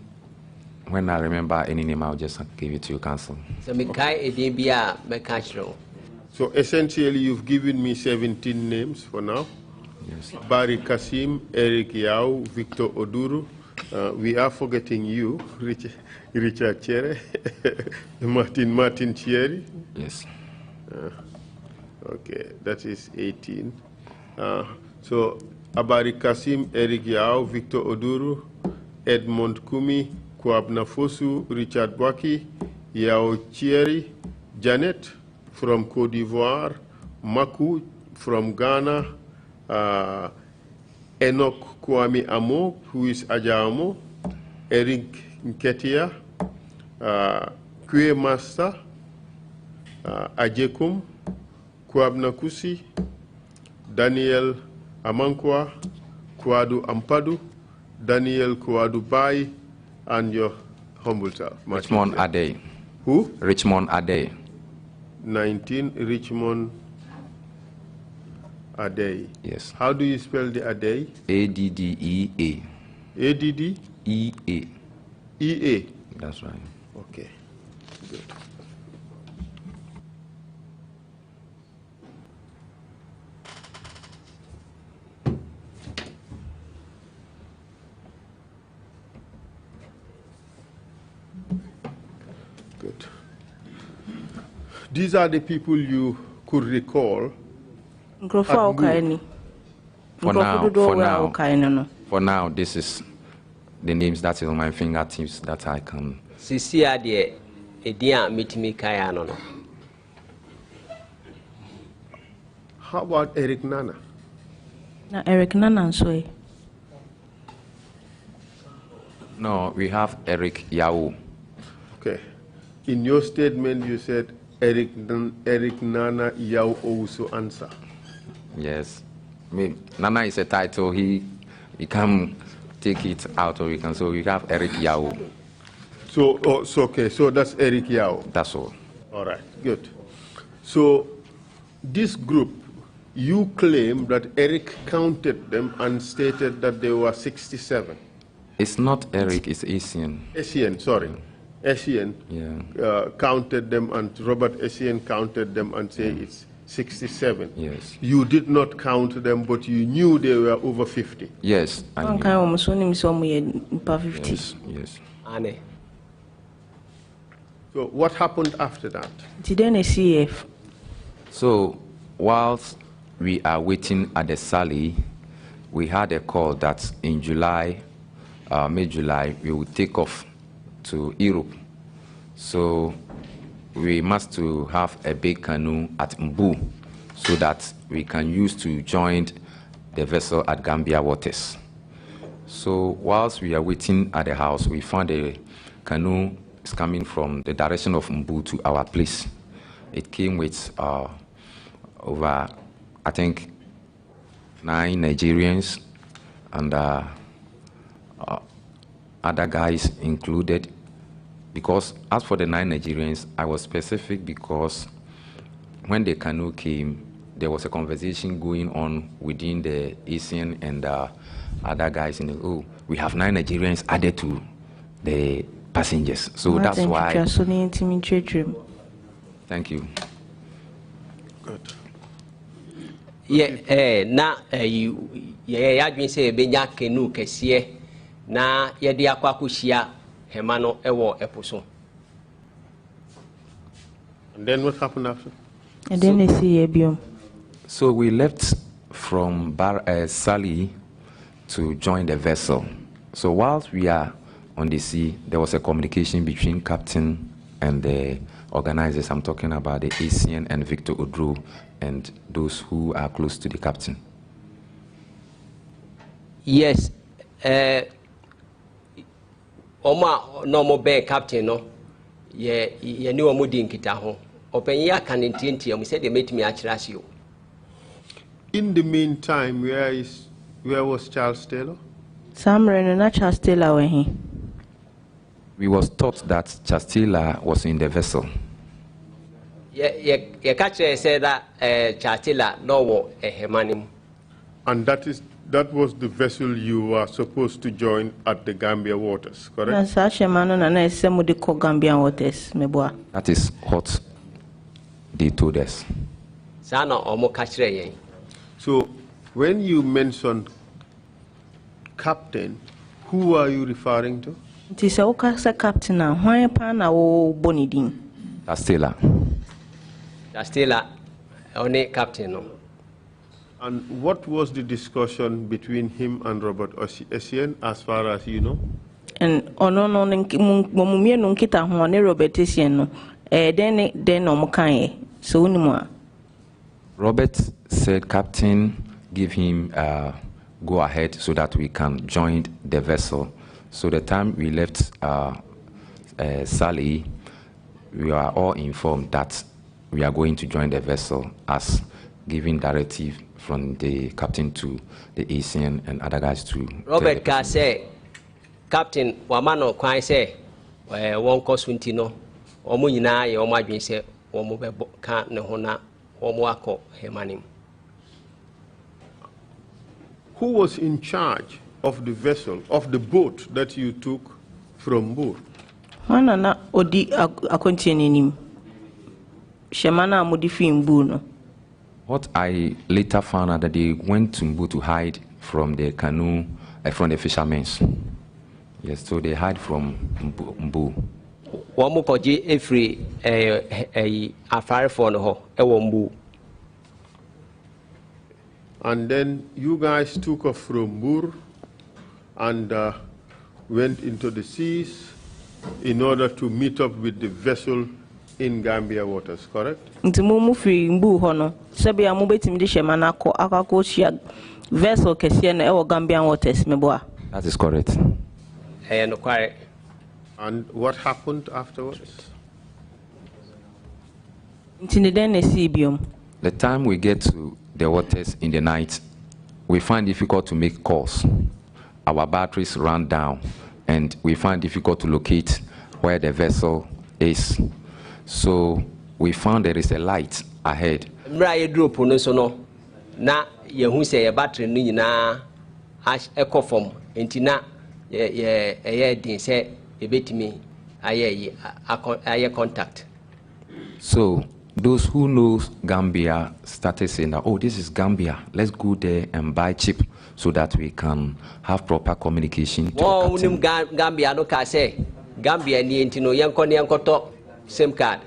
when I remember any name, I'll just give it to you, Council. So essentially, you've given me 17 names for now. Yes. Barry Kasim, Eric Yao, Victor Oduru. We are forgetting you, Richard Chere, Martin Chieri. Yes. Okay, that is 18. So Abari Kasim, Eric Yao, Victor Oduru, Edmond Kumi, Kwabna Fosu, Richard Bwaki, Yao Chieri, Janet from Cote d'Ivoire, Maku from Ghana, Enoch Kwame Amo, who is Ajamo, Eric Nketia, Kwe Master, Ajekum, Kwabna Kusi, Daniel Amankwa, Kwadu Ampadu, Daniel Kwadu Bai, and your humble self. Richmond Ade. Who? Richmond Ade. 19, Richmond Ade. Yes. How do you spell the Ade? A-D-D-E-A. A-D-D? E-A. E-A. That's right. Okay, good. Good. These are the people you could recall. For now, this is the names that is on my fingertips that I can. How about Eric Nana? Na Eric Nana nso. No, we have Eric Yahya. Okay. In your statement, you said Eric Nana Yahya also answer. Yes. Nana is a title. He can take it out, or we can. So we have Eric Yahya. So, okay. So that's Eric Yahya. That's all. All right. Good. So this group, you claim that Eric counted them and stated that they were 67. It's not Eric, it's Asian. Asian, sorry. Asian counted them, and Robert Asian counted them and say it's 67. Yes. You did not count them, but you knew they were over 50. Yes, I knew. Yes, yes. So what happened after that? So whilst we are waiting at the Sally, we had a call that in July, mid-July, we will take off to Europe. So we must to have a big canoe at Mbu so that we can use to join the vessel at Gambia waters. So whilst we are waiting at the house, we found a canoe is coming from the direction of Mbu to our place. It came with over, I think, 9 Nigerians and other guys included. Because as for the 9 Nigerians, I was specific because when the canoe came, there was a conversation going on within the Asian and other guys. And we have 9 Nigerians added to the passengers. So that's why. Thank you. Good. Yeah, na you been say benya canoe kesiye na yede akwa kushia hema no ewo eposo. And then what happened after? And then they see So we left from Sally to join the vessel. So whilst we are on the sea, there was a communication between captain and the organizers. I'm talking about the Asian and Victor Odro and those who are close to the captain. Yes. Oma normal bay captain no. Ye knew omudi nkita ho. Open ya can intinti am said they made me achirasi you. In the meantime, where was Charles Taylor? Samre no Charles Taylor when he. We was taught that Charles Taylor was in the vessel. You catch say that Charles Taylor no a hemanim. And that was the vessel you were supposed to join at the Gambia waters, correct? That is what they told us. So when you mentioned captain, who are you referring to? Captain, why pana o bonidin? Taylor. Taylor, only captain. And what was the discussion between him and Robert Essien, as far as you know? And no mumie no kita ho ne Robert Essien no den no mokan so unimwa. Robert said captain give him go ahead so that we can join the vessel. So the time we left Sally, we are all informed that we are going to join the vessel as giving directive from the captain to the Asian and other guys to Robert ka say captain wamano kwan say won kosunti no omo nyina ye omo adwen say omo be ka ne ho na omo akọ hemanim. Who was in charge of the vessel, of the boat that you took from Bur? Manana odi akontieninim. Shemana modifi Mbu no. What I later found out that they went to Mbu to hide from the canoe, from the fishermen. Yes, so they hide from Mbu. Wamu koji every afare for no ho ewo Mbu. And then you guys took off from Bur and went into the seas in order to meet up with the vessel in Gambia waters, correct? Nti mu free mbu ho no. Sebi a mu betimi de hyema na akọ chia vessel kese na e wo Gambian waters meboa. That is correct. And what happened afterwards? The time we get to the waters in the night, we find difficult to make calls. Our batteries run down, and we find difficult to locate where the vessel is. So we found there is a light ahead. Na yehu say your battery no nyina ekọ form enti na ye din say ebetimi aye contact. So those who knows Gambia started saying that, oh, this is Gambia, let's go there and buy chip so that we can have proper communication. Oh, Gambia no ka say Gambia ni enti no yanko SIM card.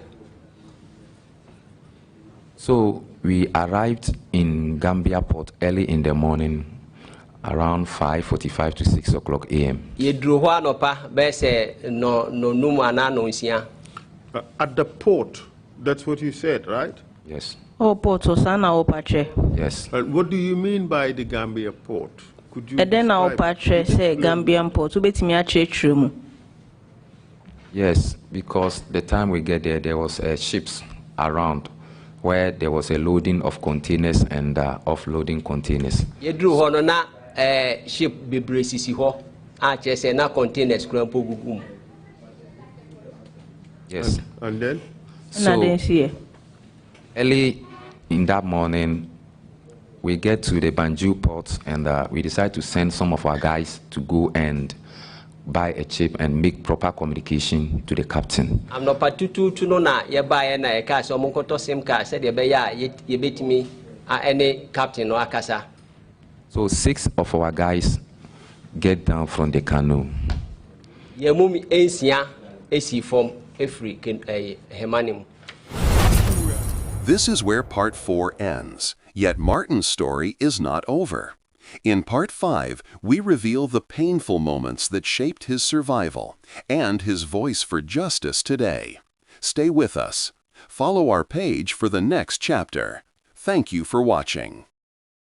So we arrived in Gambia port early in the morning, around 5:45 to 6 o'clock a.m. At the port, that's what you said, right? Yes. Oh, port Osana Opache. Yes. What do you mean by the Gambia port? Could you Edena Opache say Gambian port. Ubetimi ache mu. Yes, because the time we get there, there was ships around where there was a loading of containers and offloading containers. Yedru hono na ship bebre sisi ho a chese na containers krampo gugum. Yes. And then? So early in that morning, we get to the Banjul port and we decide to send some of our guys to go and buy a chip and make proper communication to the captain. I'm not patutu to no na ye buy na e ka so mo koto SIM card said ye be ya ye betimi any captain no akasa. So 6 of our guys get down from the canoe. Ye mumi ensia esi form every hemanim. This is where part 4 ends, yet Martin's story is not over. In part 5, we reveal the painful moments that shaped his survival and his voice for justice today. Stay with us. Follow our page for the next chapter. Thank you for watching.